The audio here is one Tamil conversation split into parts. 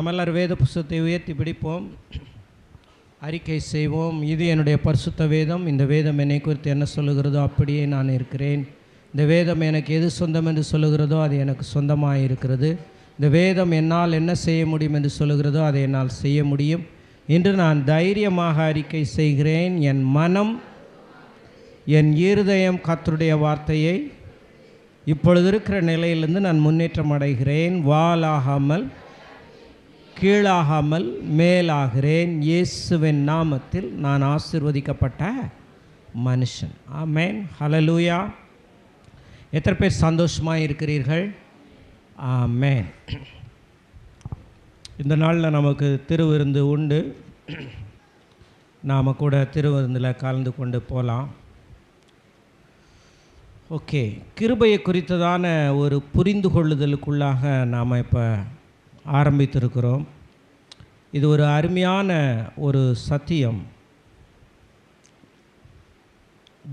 நம்ம எல்லாரும் வேத புஸ்தகத்தை உயர்த்தி பிடிப்போம், அறிக்கை செய்வோம். இது என்னுடைய பரிசுத்த வேதம். இந்த வேதம் என்னை குறித்து என்ன சொல்லுகிறதோ அப்படியே நான் இருக்கிறேன். இந்த வேதம் எனக்கு எது சொந்தம் என்று சொல்லுகிறதோ அது எனக்கு சொந்தமாக இருக்கிறது. இந்த வேதம் என்னால் என்ன செய்ய முடியும் என்று சொல்லுகிறதோ அதை என்னால் செய்ய முடியும். இன்று நான் தைரியமாக அறிக்கை செய்கிறேன். என் மனம், என் இருதயம் கர்த்தருடைய வார்த்தையை இப்பொழுது இருக்கிற நிலையிலிருந்து நான் முன்னேற்றம் அடைகிறேன். வாலாகாமல் கீழாகாமல் மேலாகிறேன். இயேசுவின் நாமத்தில் நான் ஆசீர்வதிக்கப்பட்ட மனுஷன். ஆமென். ஹல்லேலூயா. எத்தனை பேர் சந்தோஷமாக இருக்கிறீர்கள்? ஆமென். இந்த நாளில் நமக்கு திருவிருந்து உண்டு. நாம் கூட திருவிருந்தில் கலந்து கொண்டு போகலாம். ஓகே, கிருபையை குறித்ததான ஒரு புரிந்து கொள்ளுதலுக்குள்ளாக நாம் இப்போ ஆரம்பித்திருக்கிறோம். இது ஒரு அருமையான ஒரு சத்தியம்.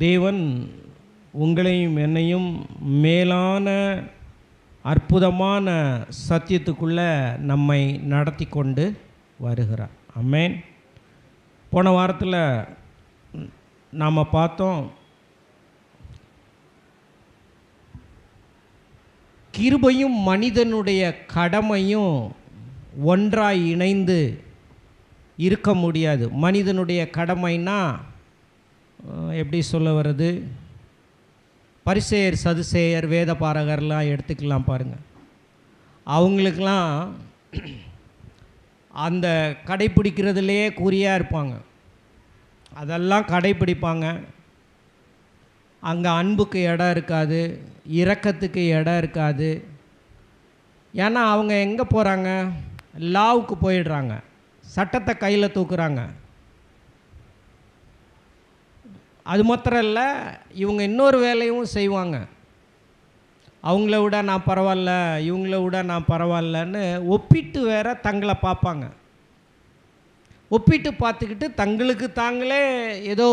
தேவன் உங்களையும் என்னையும் மேலான அற்புதமான சத்தியத்துக்குள்ளே நம்மை நடத்தி கொண்டு வருகிறார். ஆமென். போன வாரத்தில் நாம் பார்த்தோம், கிருபையும் மனிதனுடைய கடமையும் ஒன்றாய் இணைந்து இருக்க முடியாது. மனிதனுடைய கடமைன்னா எப்படி சொல்ல வருது, பரிசேயர் சதுசேயர் வேதபாரகர்லாம் எடுத்துக்கலாம் பாருங்கள். அவங்களுக்கெல்லாம் அந்த கடைப்பிடிக்கிறதுலையே குறியாக இருப்பாங்க. அதெல்லாம் கடைப்பிடிப்பாங்க. அங்கே அன்புக்கு இடம் இருக்காது, இரக்கத்துக்கு இடம் இருக்காது. ஏன்னா அவங்க எங்கே போகிறாங்க? லாவுக்கு போயிடுறாங்க, சட்டத்தை கையில் தூக்குறாங்க. அது மாத்திரம் இல்லை, இவங்க இன்னொரு வேலையும் செய்வாங்க. அவங்கள விட நான் பரவாயில்ல, இவங்கள விட நான் பரவாயில்லன்னு ஒப்பிட்டு வேற தங்களை பார்ப்பாங்க. ஒப்பிட்டு பார்த்துக்கிட்டு தங்களுக்கு தாங்களே ஏதோ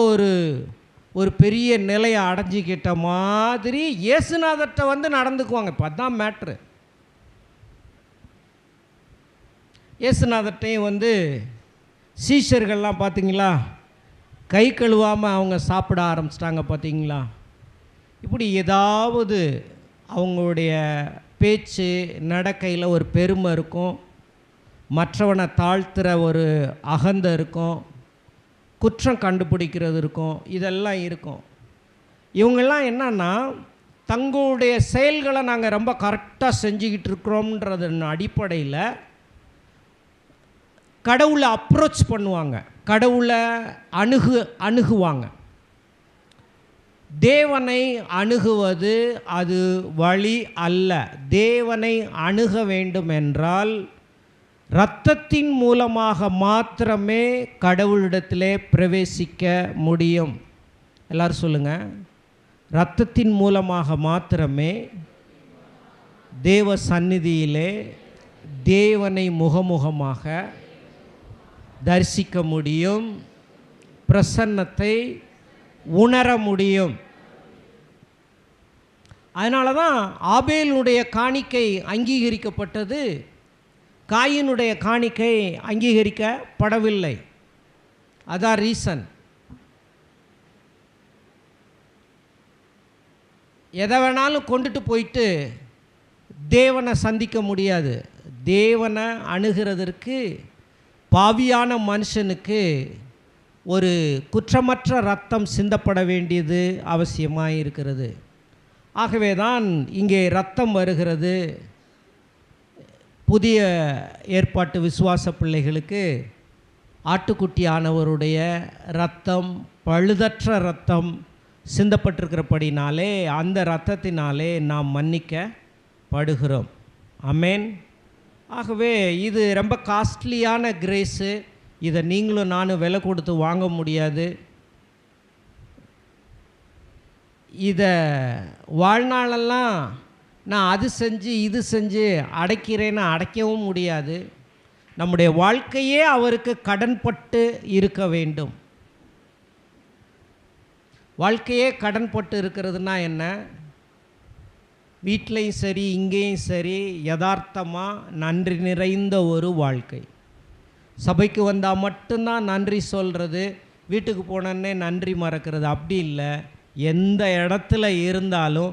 ஒரு பெரிய நிலையை அடைஞ்சிக்கிட்ட மாதிரி இயேசுநாதர்கிட்ட வந்து நடந்துக்குவாங்க. இப்போ அதுதான் மேட்ரு. இயேசுநாதர்கிட்டையும் வந்து சீஷர்கள்லாம் பார்த்தீங்களா, கை கழுவாமல் அவங்க சாப்பிட ஆரம்பிச்சிட்டாங்க. பார்த்தீங்களா? இப்படி ஏதாவது அவங்களுடைய பேச்சு நடக்கையில் ஒரு பெருமை இருக்கும், மற்றவனை தாழ்த்துற ஒரு அகந்தை இருக்கும், குற்றம் கண்டுபிடிக்கிறது இருக்கும், இதெல்லாம் இருக்கும். இவங்கெல்லாம் என்னன்னா, தங்களுடைய செயல்களை நாங்கள் ரொம்ப கரெக்டாக செஞ்சுக்கிட்டு இருக்கிறோம்ன்றதன் அடிப்படையில் கடவுளை அப்ரோச் பண்ணுவாங்க, கடவுளை அணுகுவாங்க. தேவனை அணுகுவது அது வழி அல்ல. தேவனை அணுக வேண்டும் என்றால் இரத்தத்தின் மூலமாக மாத்திரமே கடவுளிடத்திலே பிரவேசிக்க முடியும். எல்லாரும் சொல்லுங்கள், இரத்தத்தின் மூலமாக மாத்திரமே தேவ சந்நிதியிலே தேவனை முகமுகமாக தரிசிக்க முடியும், பிரசன்னத்தை உணர முடியும். அதனால தான் ஆபேலுடைய காணிக்கை அங்கீகரிக்கப்பட்டது, காயினுடைய காணிக்கை அங்கீகரிக்கப்படவில்லை. அதான் ரீசன். எதை வேணாலும் கொண்டுட்டு போயிட்டு தேவனை சந்திக்க முடியாது. தேவனை அணுகிறதற்கு பாவியான மனுஷனுக்கு ஒரு குற்றமற்ற இரத்தம் சிந்தப்பட வேண்டியது அவசியமாக இருக்கிறது. ஆகவே தான் இங்கே இரத்தம் வருகிறது. புதிய ஏற்பாட்டு விசுவாச பிள்ளைகளுக்கு ஆட்டுக்குட்டியானவருடைய இரத்தம், பழுதற்ற இரத்தம் சிந்தப்பட்டிருக்கிறபடினாலே அந்த இரத்தத்தினாலே நாம் மன்னிக்கப்படுகிறோம். ஆமென். ஆகவே இது ரொம்ப காஸ்ட்லியான கிரேஸு. இதை நீங்களும் நானும் விலை கொடுத்து வாங்க முடியாது. இதை வாழ்நாளெல்லாம் நான் அது செஞ்சு இது செஞ்சு அடைக்கிறேன்னு அடைக்கவும் முடியாது. நம்முடைய வாழ்க்கையே அவருக்கு கடன்பட்டு இருக்க வேண்டும். வாழ்க்கையே கடன்பட்டு இருக்கிறதுனா என்ன? வீட்லேயும் சரி இங்கேயும் சரி யதார்த்தமாக நன்றி நிறைந்த ஒரு வாழ்க்கை. சபைக்கு வந்தால் மட்டும்தான் நன்றி சொல்கிறது, வீட்டுக்கு போனோன்னே நன்றி மறக்கிறது, அப்படி இல்லை. எந்த இடத்துல இருந்தாலும்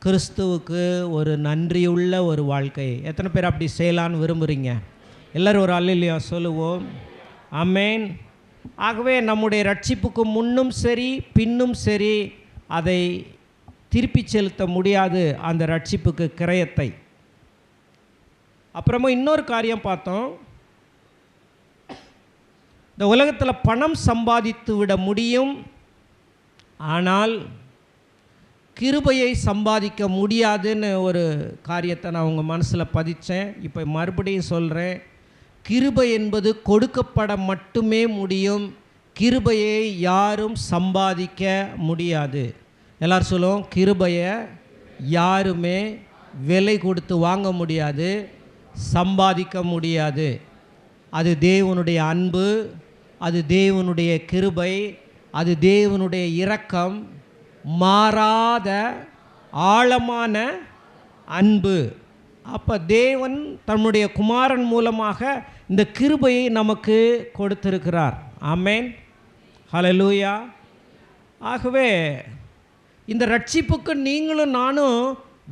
கிறிஸ்துவுக்கு ஒரு நன்றியுள்ள ஒரு வாழ்க்கை. எத்தனை பேர் அப்படி செய்யலான்னு விரும்புகிறீங்க? எல்லோரும் ஒரு அல்லேலூயா சொல்லுவோம். ஆமென். ஆகவே நம்முடைய ரட்சிப்புக்கு முன்னும் சரி பின்னும் சரி அதை திருப்பி செலுத்த முடியாது, அந்த ரட்சிப்புக்கு கிரயத்தை. அப்புறமா இன்னொரு காரியம் பார்த்தோம். இந்த உலகத்தில் பணம் சம்பாதித்து விட முடியும், ஆனால் கிருபையை சம்பாதிக்க முடியாதுன்னு ஒரு காரியத்தை நான் உங்கள் மனசில் பதித்தேன். இப்போ மறுபடியும் சொல்கிறேன். கிருபை என்பது கொடுக்கப்பட மட்டுமே முடியும், கிருபையை யாரும் சம்பாதிக்க முடியாது. எல்லோரும் சொல்லுவோம், கிருபையை யாருமே விலை கொடுத்து வாங்க முடியாது, சம்பாதிக்க முடியாது. அது தேவனுடைய அன்பு, அது தேவனுடைய கிருபை, அது தேவனுடைய இரக்கம், மாறாத ஆழமான அன்பு. அப்போ தேவன் தன்னுடைய குமாரன் மூலமாக இந்த கிருபையை நமக்கு கொடுத்திருக்கிறார். ஆமென், ஹல்லேலூயா. ஆகவே இந்த ரட்சிப்புக்கு நீங்களும் நானும்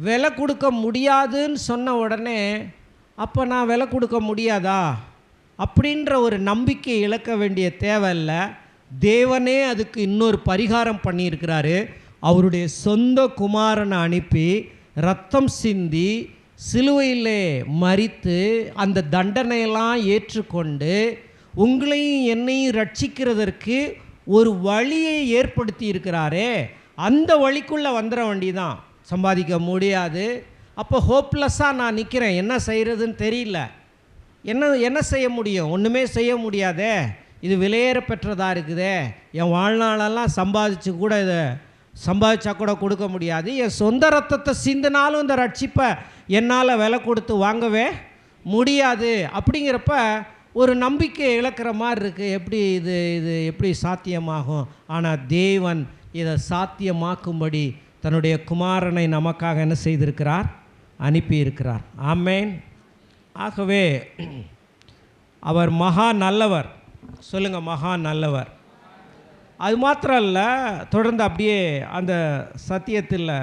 விலை கொடுக்க முடியாதுன்னு சொன்ன உடனே, அப்போ நான் விலை கொடுக்க முடியாதா அப்படின்ற ஒரு நம்பிக்கை இழக்க வேண்டிய தேவையில்லை. தேவனே அதுக்கு இன்னொரு பரிகாரம் பண்ணியிருக்கிறாரு. அவருடைய சொந்த குமாரனை அனுப்பி இரத்தம் சிந்தி சிலுவையிலே மரித்து அந்த தண்டனையெல்லாம் ஏற்றுக்கொண்டு உங்களையும் என்னையும் ரட்சிக்கிறதற்கு ஒரு வழியை ஏற்படுத்தி இருக்கிறாரே, அந்த வழிக்குள்ளே வந்துட வேண்டிதான். சம்பாதிக்க முடியாது. அப்போ ஹோப்லெஸ்ஸாக நான் நிற்கிறேன், என்ன செய்கிறதுன்னு தெரியல. என்ன செய்ய முடியும்? ஒன்றுமே செய்ய முடியாதே, இது விலையேற பெற்றதாக இருக்குதே, என் வாழ்நாளெல்லாம் சம்பாதிச்சு கூட இதை சம்பாதிச்சா கூட கொடுக்க முடியாது, என் சொந்த ரத்தத்தை சிந்தினாலும் இந்த ரட்சிப்பை என்னால் விலை கொடுத்து வாங்கவே முடியாது. அப்படிங்கிறப்ப ஒரு நம்பிக்கை இழக்கிற மாதிரி இருக்குது. இது எப்படி சாத்தியமாகும்? ஆனால் தேவன் இதை சாத்தியமாக்கும்படி தன்னுடைய குமாரனை நமக்காக என்ன செய்திருக்கிறார்? அனுப்பியிருக்கிறார். ஆமென். ஆகவே அவர் மகா நல்லவர். சொல்லுங்கள், மகா நல்லவர். அது மாத்திரம் இல்லை, தொடர்ந்து அப்படியே அந்த சத்தியத்தில்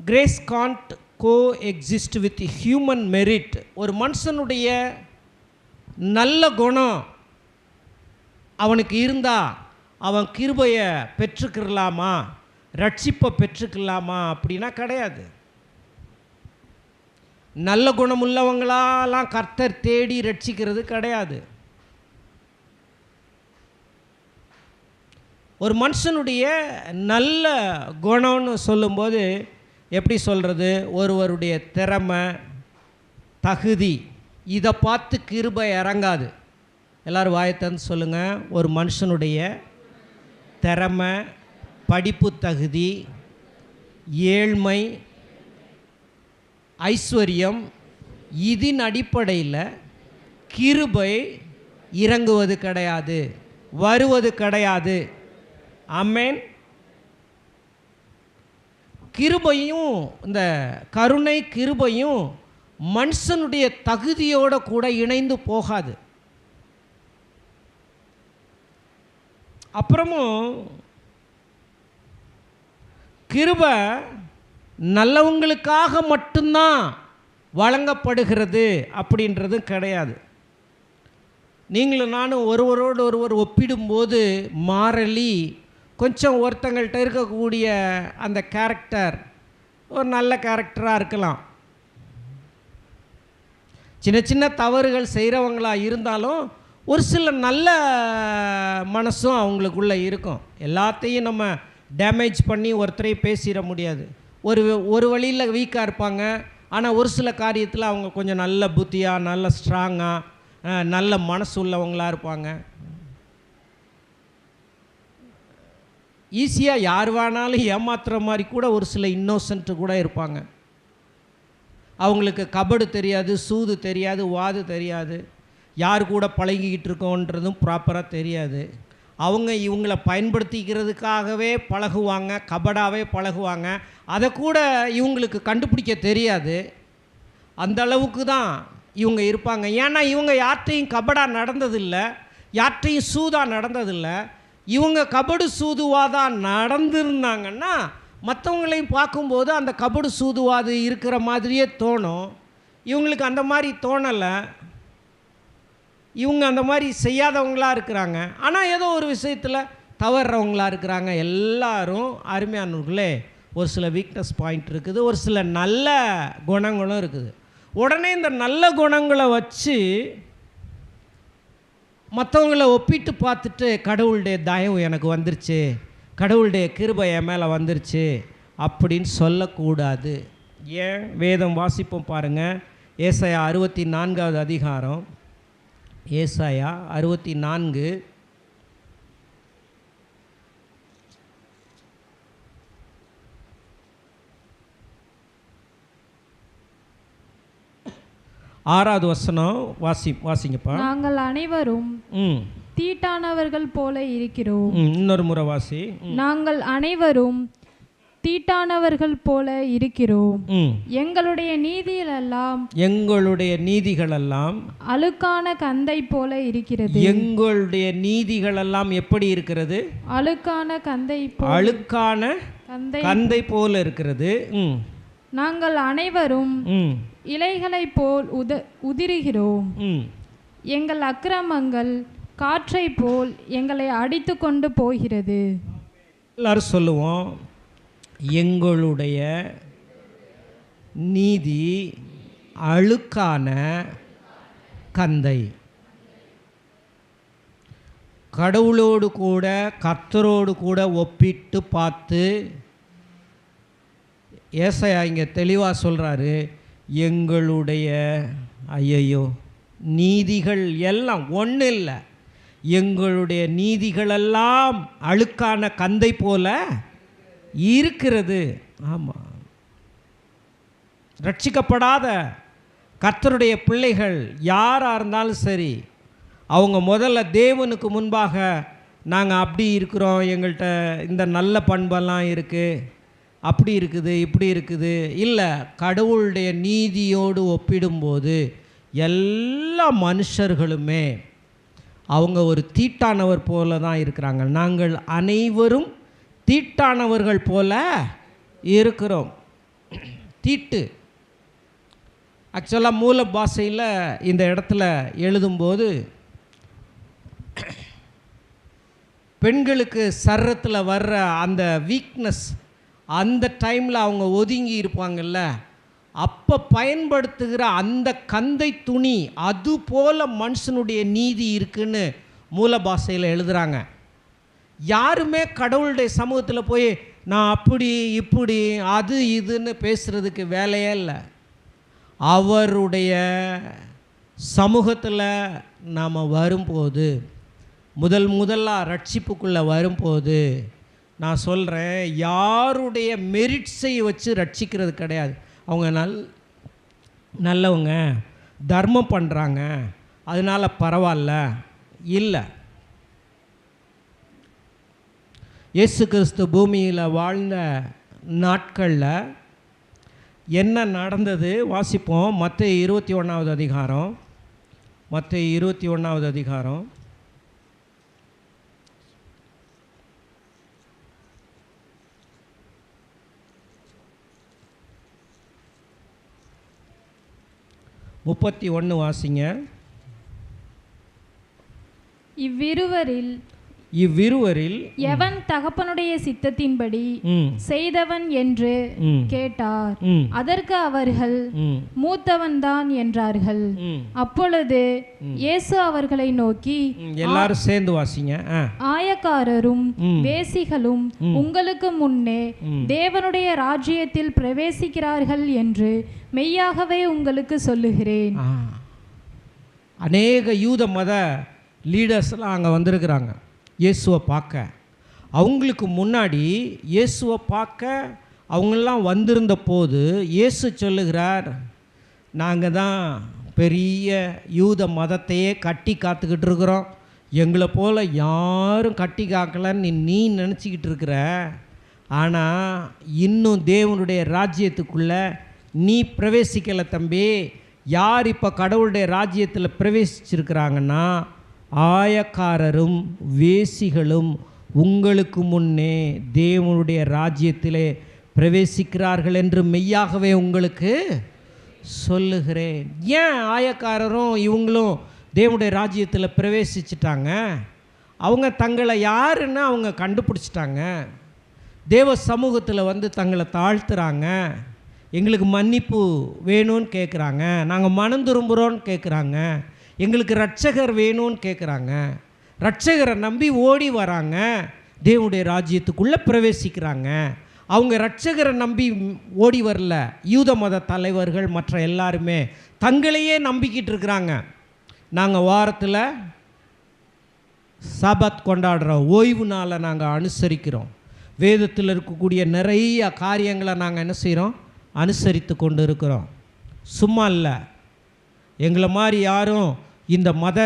grace can't coexist with human merit. ஒரு மனுஷனுடைய நல்ல குணம் அவனுக்கு இருந்தால் அவன் கிருபையை பெற்றுக்கலாமா, ரட்சிப்பை பெற்றுக்கலாமா அப்படின்னா கிடையாது. நல்ல குணமுள்ளவங்களாலாம் கர்த்தர் தேடி ரட்சிக்கிறது கிடையாது. ஒரு மனுஷனுடைய நல்ல குணம்னு சொல்லும்போது எப்படி சொல்கிறது? ஒருவருடைய திறமை, தகுதி, இதை பார்த்து கிருபை இறங்காது. எல்லோரும் வாயத்தன்னு சொல்லுங்கள். ஒரு மனுஷனுடைய திறமை, படிப்பு தகுதி, ஏழ்மை, ஐஸ்வர்யம், இதன் அடிப்படையில் கிருபை இறங்குவது கிடையாது, வருவது கிடையாது. ஆமென். கிருபையும் இந்த கருணை கிருபையும் மனுஷனுடைய தகுதியோடு கூட இணைந்து போகாது. அப்புறமும் கிருபை நல்லவங்களுக்காக மட்டும்தான் வழங்கப்படுகிறது அப்படின்றது கிடையாது. நீங்களும் நானும் ஒருவரோடு ஒருவர் ஒப்பிடும்போது மாறலி கொஞ்சம் ஒருத்தங்கள்கிட்ட இருக்கக்கூடிய அந்த கேரக்டர் ஒரு நல்ல கேரக்டராக இருக்கலாம். சின்ன சின்ன தவறுகள் செய்கிறவங்களாக இருந்தாலும் ஒரு சில நல்ல மனசும் அவங்களுக்குள்ளே இருக்கும். எல்லாத்தையும் நம்ம டேமேஜ் பண்ணி ஒருத்தரையும் பேசிட முடியாது. ஒரு வழியில் வீக்காக இருப்பாங்க, ஆனால் ஒரு சில காரியத்தில் அவங்க கொஞ்சம் நல்ல புத்தியாக, நல்ல ஸ்ட்ராங்காக, நல்ல மனசு உள்ளவங்களாக இருப்பாங்க. ஈஸியாக யார் வேணாலும் ஏமாத்துகிற மாதிரி கூட ஒரு சில இன்னோசன்ட்டு கூட இருப்பாங்க. அவங்களுக்கு கபடு தெரியாது, சூது தெரியாது, வாது தெரியாது, யார் கூட பழகிக்கிட்டு இருக்கோன்றதும் ப்ராப்பராக தெரியாது. அவங்க இவங்கள பயன்படுத்திக்கிறதுக்காகவே பழகுவாங்க, கபடாகவே பழகுவாங்க. அதை கூட இவங்களுக்கு கண்டுபிடிக்க தெரியாது. அந்த அளவுக்கு தான் இவங்க இருப்பாங்க. ஏன்னா இவங்க யார்கிட்டையும் கபடாக நடந்ததில்லை, யார்கிட்டையும் சூதாக நடந்ததில்லை. இவங்க கபடு சூதுவாக தான் நடந்திருந்தாங்கன்னா மற்றவங்களையும் பார்க்கும்போது அந்த கபடு சூதுவாது இருக்கிற மாதிரியே தோணும். இவங்களுக்கு அந்த மாதிரி தோணலை. இவங்க அந்த மாதிரி செய்யாதவங்களாக இருக்கிறாங்க. ஆனால் ஏதோ ஒரு விஷயத்தில் தவறுறவங்களாக இருக்கிறாங்க. எல்லாரும் அருமையானவர்களே, ஒரு சில வீக்னஸ் பாயிண்ட் இருக்குது, ஒரு சில நல்ல குணங்களும் இருக்குது. உடனே இந்த நல்ல குணங்களை வச்சு மற்றவங்கள ஒப்பிட்டு பார்த்துட்டு கடவுளுடைய தயவு எனக்கு வந்துருச்சு, கடவுளுடைய கிருபை என் மேலே வந்துருச்சு அப்படின்னு சொல்லக்கூடாது. ஏன்? வேதம் வாசிப்போம் பாருங்கள். ஏசாயா 64வது அதிகாரம். ஏசாயா 64 6வது வசனம் வாசிங்கப்பா. நாங்கள் அனைவரும் தீட்டானவர்கள் போல இருக்கிறோம். இன்னொரு முறை வாசி. நாங்கள் அனைவரும் தீட்டானவர்கள் போல இருக்கிறோம். எங்களுடைய நீதிகளெல்லாம் அழுக்கான கந்தை போல இருக்கிறது. எங்களுடைய நீதிகளெல்லாம் எப்படி இருக்கிறது? அழுக்கான கந்தை போல இருக்கிறது. நாங்கள் அனைவரும் இலைகளை போல் உதிருகிறோம். எங்கள் அக்கிரமங்கள் காற்றை போல் எங்களை அடித்து கொண்டு போகிறது. எல்லாரும் சொல்லுவோம், எங்களுடைய நீதி அழுக்கான கந்தை. கடவுளோடு கூட கர்த்தரோடு கூட ஒப்பிட்டு பார்த்து ஏசாயா இங்கே தெளிவாக சொல்கிறாரு, எங்களுடைய நீதிகள் எல்லாம் ஒன்றும் இல்லை, எங்களுடைய நீதிகளெல்லாம் அழுக்கான கந்தை போல இருக்கிறது. ஆமாம், ரட்சிக்கப்படாத கர்த்தருடைய பிள்ளைகள் யாராக இருந்தாலும் சரி, அவங்க முதல்ல தேவனுக்கு முன்பாக நாங்கள் அப்படி இருக்கிறோம், எங்கள்கிட்ட இந்த நல்ல பண்பெல்லாம் இருக்குது, அப்படி இருக்குது, இப்படி இருக்குது, இல்லை கடவுளுடைய நீதியோடு ஒப்பிடும்போது எல்லா மனுஷர்களுமே அவங்க ஒரு தீட்டானவர் போல தான் இருக்கிறாங்க. நாங்கள் அனைவரும் தீட்டானவர்கள் போல இருக்கிறோம். தீட்டு ஆக்சுவலாக மூல பாஷையில் இந்த இடத்துல எழுதும்போது பெண்களுக்கு சர்ரத்தில் வர்ற அந்த வீக்னஸ், அந்த டைமில் அவங்க ஒதுங்கி இருப்பாங்கல்ல, அப்போ பயன்படுத்துகிற அந்த கந்தை துணி, அது போல் மனுஷனுடைய நீதி இருக்குன்னு மூல பாஷையில் எழுதுகிறாங்க. யாருமே கடவுளுடைய சமூகத்தில் போய் நான் அப்படி இப்படி அது இதுன்னு பேசுகிறதுக்கு வேலையே இல்லை. அவருடைய சமூகத்தில் நாம் வரும்போது, முதலாக ரட்சிப்புக்குள்ளே வரும்போது, நான் சொல்கிறேன், யாருடைய மெரிட்ஸை வச்சு ரட்சிக்கிறது கிடையாது. அவங்க நல்லவங்க, தர்மம் பண்ணுறாங்க, அதனால் பரவாயில்ல, இல்லை. இயேசு கிறிஸ்து பூமியில் வாழ்ந்த நாட்களில் என்ன நடந்தது வாசிப்போம். மத்தேயு 21வது அதிகாரம். மத்தேயு 21வது அதிகாரம். முப்பத்தி 31 வாசிங்க. இவ்விருவரில் எவன் தகப்பனுடைய சித்தத்தின்படி செய்தவன் என்று கேட்டார். அதற்கு அவர்கள் மூத்தவன் தான் என்றார்கள். அப்பொழுது இயேசு அவர்களை நோக்கி, எல்லாரும் சேர்ந்து வாசிங்க. ஆயக்காரரும் வேசிகளும் உங்களுக்கு முன்னே தேவனுடைய ராஜ்யத்தில் பிரவேசிக்கிறார்கள் என்று மெய்யாகவே உங்களுக்கு சொல்லுகிறேன். அநேக யூத மத லீடர்ஸ்லாம் அங்கே வந்திருக்கிறாங்க இயேசுவை பார்க்க. அவங்களுக்கு முன்னாடி இயேசுவை பார்க்க அவங்கெல்லாம் வந்திருந்த போது இயேசு சொல்லுகிறார், நாங்கள் தான் பெரிய யூத மதத்தையே கட்டி காத்துக்கிட்டு இருக்கிறோம், எங்களை போல் யாரும் கட்டி காக்கலன்னு நீ நினச்சிக்கிட்டு இருக்கிற. ஆனால் இன்னும் தேவனுடைய ராஜ்யத்துக்குள்ளே நீ பிரவேசிக்கலை தம்பி. யார் இப்போ கடவுளுடைய ராஜ்யத்தில் பிரவேசிச்சிருக்கிறாங்கன்னா ஆயக்காரரும் வேசிகளும் உங்களுக்கு முன்னே தேவனுடைய ராஜ்யத்திலே பிரவேசிக்கிறார்கள் என்று மெய்யாகவே உங்களுக்கு சொல்லுகிறேன். ஏன் ஆயக்காரரும் இவங்களும் தேவனுடைய ராஜ்யத்தில் பிரவேசிச்சிட்டாங்க? அவங்க தங்களை யாருன்னு அவங்க கண்டுபிடிச்சிட்டாங்க. தேவ சமூகத்தில் வந்து தங்களை தாழ்த்துறாங்க. எங்களுக்கு மன்னிப்பு வேணும்னு கேட்குறாங்க, நாங்கள் மனம் திரும்புகிறோன்னு கேட்குறாங்க, எங்களுக்கு இரட்சகர் வேணும்னு கேட்குறாங்க. இரட்சகரை நம்பி ஓடி வராங்க, தேவனுடைய ராஜ்யத்துக்குள்ளே பிரவேசிக்கிறாங்க. அவங்க இரட்சகரை நம்பி ஓடி வரல. யூத மத தலைவர்கள் மற்ற எல்லாருமே தங்களையே நம்பிக்கிட்டு இருக்கிறாங்க. நாங்கள் வாரத்தில் சபத் கொண்டாடுறோம், ஓய்வு நாளை நாங்கள் அனுசரிக்கிறோம். வேதத்தில் இருக்கக்கூடிய நிறைய காரியங்களை நாங்கள் என்ன செய்கிறோம்? அனுசரித்து கொண்டு இருக்கிறோம். சும்மா இல்லை, எங்களை மாதிரி யாரும் இந்த மத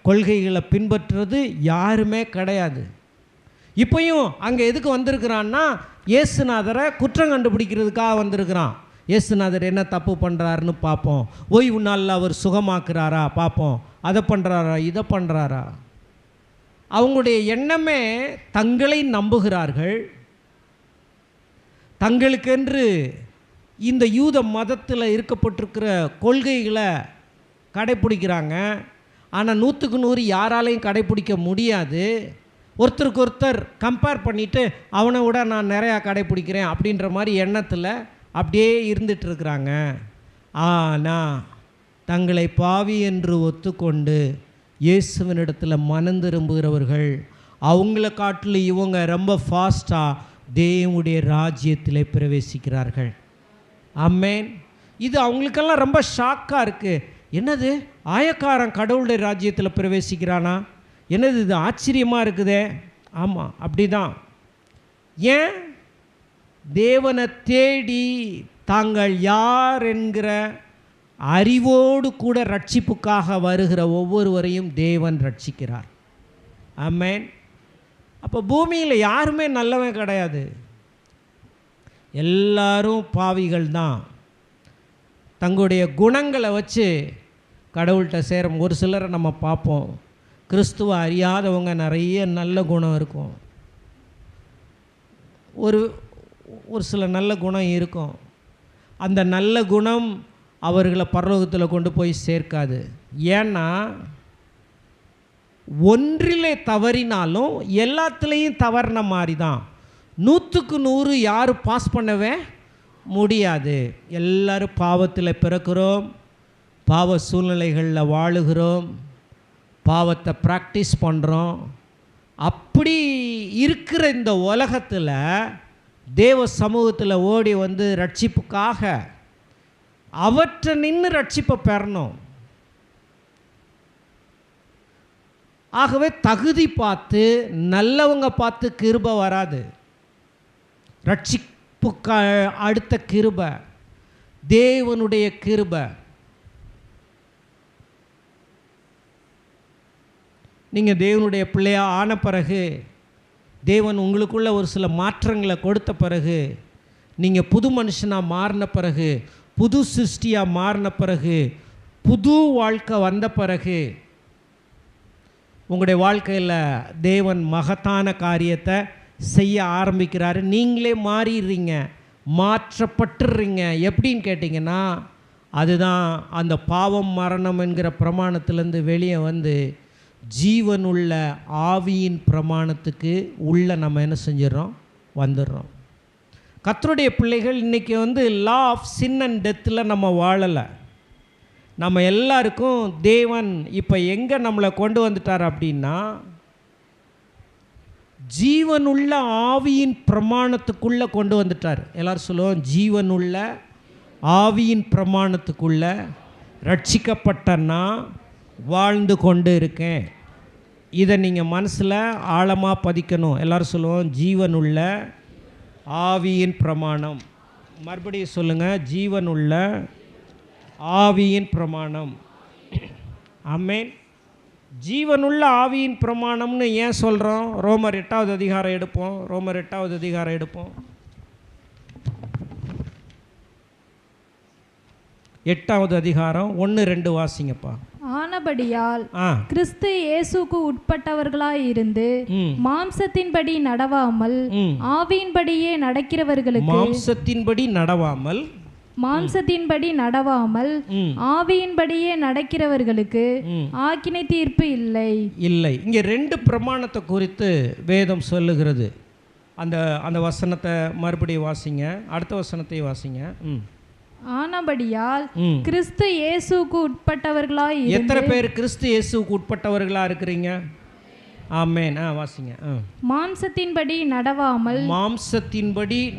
கொள்கைகளை பின்பற்றுறது யாருமே கிடையாது. இப்போயும் அங்கே எதுக்கு வந்திருக்கிறான்னா இயேசுநாதரை குற்றம் கண்டுபிடிக்கிறதுக்காக வந்திருக்கிறான். இயேசுநாதர் என்ன தப்பு பண்ணுறாருன்னு பார்ப்போம். ஓய்வு நாளில் அவர் சுகமாக்குறாரா பார்ப்போம். அதை பண்ணுறாரா இதை பண்ணுறாரா? அவங்களுடைய எண்ணமே தங்களை நம்புகிறார்கள். தங்களுக்கென்று இந்த யூத மதத்தில் இருக்கப்பட்டிருக்கிற கொள்கைகளை கடைப்பிடிக்கிறாங்க. ஆனால் 100க்கு 100 யாராலையும் கடைப்பிடிக்க முடியாது. ஒருத்தருக்கு ஒருத்தர் கம்பேர் பண்ணிவிட்டு அவனை விட நான் நிறையா கடைப்பிடிக்கிறேன் அப்படின்ற மாதிரி எண்ணத்தில் அப்படியே இருந்துகிட்ருக்குறாங்க. ஆனால் தங்களை பாவி என்று ஒத்துக்கொண்டு இயேசுவினிடத்தில் மனம் திரும்புகிறவர்கள் அவங்கள காட்டிலும் இவங்க ரொம்ப ஃபாஸ்ட்டாக தேவனுடைய ராஜ்யத்தில் பிரவேசிக்கிறார்கள். ஆமென். இது அவங்களுக்கெல்லாம் ரொம்ப ஷாக்காக இருக்குது. என்னது, ஆயக்காரன் கடவுளுடைய ராஜ்யத்தில் பிரவேசிக்கிறானா? என்னது இது ஆச்சரியமாக இருக்குதே. ஆமாம், அப்படி தான். ஏன்? தேவனை தேடி தாங்கள் யார் என்கிற அறிவோடு கூட ரட்சிப்புக்காக வருகிற ஒவ்வொருவரையும் தேவன் ரட்சிக்கிறார். ஆமென். அப்போ பூமியில் யாருமே நல்லவன் கிடையாது, எல்லாரும் பாவிகள் தான். தங்களுடைய குணங்களை வச்சு கடவுள்கிட்ட சேரும். ஒரு சிலரை நம்ம பார்ப்போம், கிறிஸ்துவ அறியாதவங்க நிறைய நல்ல குணம் இருக்கும், ஒரு சில நல்ல குணம் இருக்கும். அந்த நல்ல குணம் அவர்களை பரலோகத்தில் கொண்டு போய் சேர்க்காது. ஏன்னா ஒன்றிலே தவறினாலும் எல்லாத்துலேயும் தவறின மாதிரி தான். 100க்கு 100 யாரும் பாஸ் பண்ணவே முடியாது. எல்லோரும் பாவத்தில் பிறக்கிறோம், பாவ சூழ்நிலைகளில் வாழுகிறோம், பாவத்தை ப்ராக்டிஸ் பண்ணுறோம். அப்படி இருக்கிற இந்த உலகத்தில் தேவ சமூகத்தில் ஓடி வந்து ரட்சிப்புக்காக அவற்றை நின்று ரட்சிப்பை பெறணும். ஆகவே தகுதி பார்த்து நல்லவங்க பார்த்து கிருபை வராது. ரட்சிப்புக்கு அடுத்த கிருபை தேவனுடைய கிருபை. நீங்கள் தேவனுடைய பிள்ளையாக ஆன பிறகு, தேவன் உங்களுக்குள்ள ஒரு சில மாற்றங்களை கொடுத்த பிறகு, நீங்கள் புது மனுஷனாக மாறின பிறகு, புது சிருஷ்டியாக மாறின பிறகு, புது வாழ்க்கை வந்த பிறகு, உங்களுடைய வாழ்க்கையில் தேவன் மகத்தான காரியத்தை செய்ய ஆரம்பிக்கிறாரு. நீங்களே மாறிடுறீங்க, மாற்றப்பட்டுடுறீங்க. எப்படின்னு கேட்டிங்கன்னா, அதுதான் அந்த பாவம் மரணம் என்கிற பிரமாணத்திலேருந்து வெளியே வந்து ஜீவனுள்ள ஆவியின் பிரமாணத்துக்கு உள்ளே நம்ம என்ன செஞ்சிடறோம்? வந்துடுறோம். கர்த்தருடைய பிள்ளைகள் இன்றைக்கி வந்து லா ஆஃப் சின் அண்ட் டெத்தில் நம்ம வாழலை. நம்ம எல்லாருக்கும் தேவன் இப்போ எங்கே நம்மளை கொண்டு வந்துட்டார் அப்படின்னா, ஜீவனுள்ள ஆவியின் பிரமாணத்துக்குள்ளே கொண்டு வந்துட்டார். எல்லோரும் சொல்லுவோம், ஜீவனுள்ள ஆவியின் பிரமாணத்துக்குள்ளே ரட்சிக்கப்பட்டன்னா வாழ்ந்து கொண்டு இருக்கேன். இதை நீங்கள் மனசில் ஆழமாக பதிக்கணும். எல்லோரும் சொல்லுவோம், ஜீவனுள்ள ஆவியின் பிரமாணம். மறுபடியும் சொல்லுங்கள், ஜீவனுள்ள ஆவியின் பிரமாணம். ஆமென். ஜீவனுள்ள ஆவியின் பிரமாணம்னு ஏன் சொல்கிறோம்? ரோமர் 8வது அதிகாரம் எடுப்போம். ரோமர் 8வது அதிகாரம் எடுப்போம். 8வது அதிகாரம் 1-2 வாசிங்கப்பா. ஆனபடியால் கிறிஸ்து இயேசுக்கு உட்பட்டவர்களாய் இருந்து மாம்சத்தின்படி நடவாமல் ஆவியின்படியே நடக்கிறவர்களுக்கு மாம்சத்தின்படி நடவாமல் ஆவியின்படியே நடக்கிறவர்களுக்கு ஆக்கினை தீர்ப்பு இல்லை. இங்கே 2 பிரமாணத்தை குறித்து வேதம் சொல்லுகிறது. அந்த வசனத்தை மறுபடியும் வாசிங்க. அடுத்த வசனத்தை வாசிங்க. ஆனபடியால் கிறிஸ்து இயேசுக்கு உட்பட்டவர்களாய் எத்தனை பேர் கிறிஸ்து இயேசுக்கு உட்பட்டவர்களா இருக்கிறீங்க? ஆமென். வாசிங்க. மாம்சத்தின்படி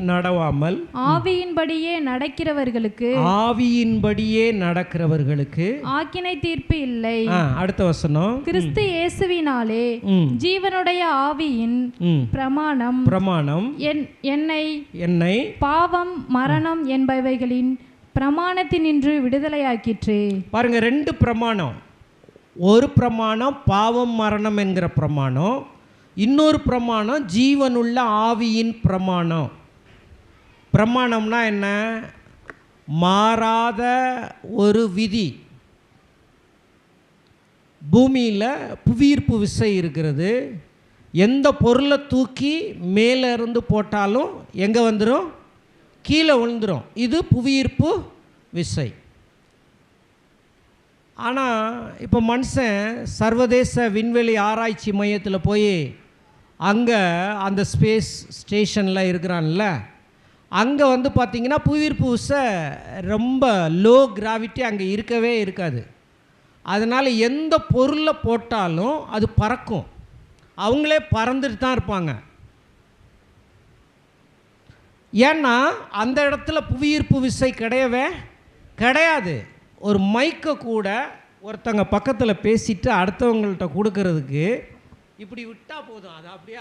நடவாமல் ஆவியின்படியே நடக்கிறவர்களுக்கு ஆக்கினை தீர்ப்பு இல்லை. அடுத்த வசனம். கிறிஸ்து இயேசுவினாலே ஜீவனுடைய ஆவியின் பிரமாணம் என்னை பாவம் மரணம் என்பவைகளின் பிரமாணத்தினின்று விடுதலையாக்கிற்று. பாருங்க, 2 பிரமாணம். ஒரு பிரமாணம் பாவம் மரணம் என்கிற பிரமாணம், இன்னொரு பிரமாணம் ஜீவனுள்ள ஆவியின் பிரமாணம். பிரமாணம்னா என்ன? மாறாத ஒரு விதி. பூமியில் புவியீர்ப்பு விசை இருக்கிறது. எந்த பொருளை தூக்கி மேலே இருந்து போட்டாலும் எங்கே வந்துடும்? கீழே விழுந்துடும். இது புவியீர்ப்பு விசை. ஆனால் இப்போ மனுஷன் சர்வதேச விண்வெளி ஆராய்ச்சி மையத்தில் போய் அங்கே அந்த ஸ்பேஸ் ஸ்டேஷனில் இருக்கிறான்ல, அங்கே வந்து பார்த்திங்கன்னா புவியீர்ப்பு விசை ரொம்ப லோ கிராவிட்டி அங்கே இருக்கவே இருக்காது. அதனால் எந்த பொருளை போட்டாலும் அது பறக்கும். அவங்களே பறந்துட்டு தான் இருப்பாங்க. ஏன்னா அந்த இடத்துல புவியீர்ப்பு விசை கிடையாது. ஒரு மைக்கை கூட ஒருத்தங்க பக்கத்தில் பேசிட்டு அடுத்தவங்கள்ட்ட கொடுக்கறதுக்கு இப்படி விட்டால் போதும், அது அப்படியே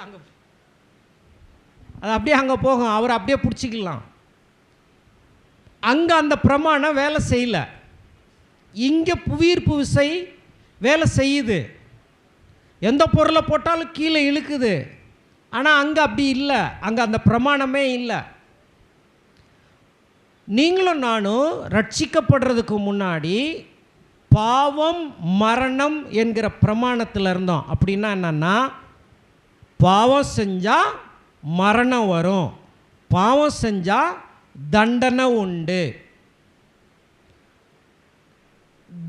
அங்கே போகும். அவர் அப்படியே பிடிச்சிக்கலாம். அங்கே அந்த பிரமாணம் வேலை செய்யலை. இங்கே புவியீர்ப்பு விசை வேலை செய்யுது. எந்த பொருளை போட்டாலும் கீழே இழுக்குது. ஆனால் அங்கே அப்படி இல்லை. அங்கே அந்த பிரமாணமே இல்லை. நீங்களும் நானும் ரட்சிக்கப்படுறதுக்கு முன்னாடி பாவம் மரணம் என்கிற பிரமாணத்தில் இருந்தோம். அப்படின்னா என்னன்னா, பாவம் செஞ்சால் மரணம் வரும், பாவம் செஞ்சால் தண்டனை உண்டு.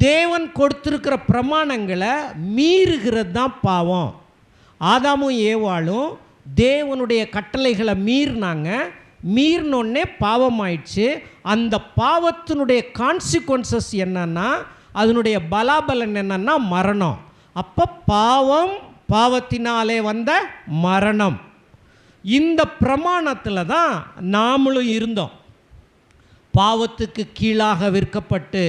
தேவன் கொடுத்துருக்கிற பிரமாணங்களை மீறுகிறது தான் பாவம். ஆதாமும் ஏவாளும் தேவனுடைய கட்டளைகளை மீறினோடனே பாவம் ஆயிடுச்சு. அந்த பாவத்தினுடைய கான்சிக்வன்சஸ் என்னன்னா, அதனுடைய பலாபலன் என்னன்னா மரணம். அப்போ பாவத்தினாலே வந்த மரணம். இந்த பிரமாணத்தில் தான் நாமளும் இருந்தோம். பாவத்துக்கு கீழாக விற்கப்பட்டு,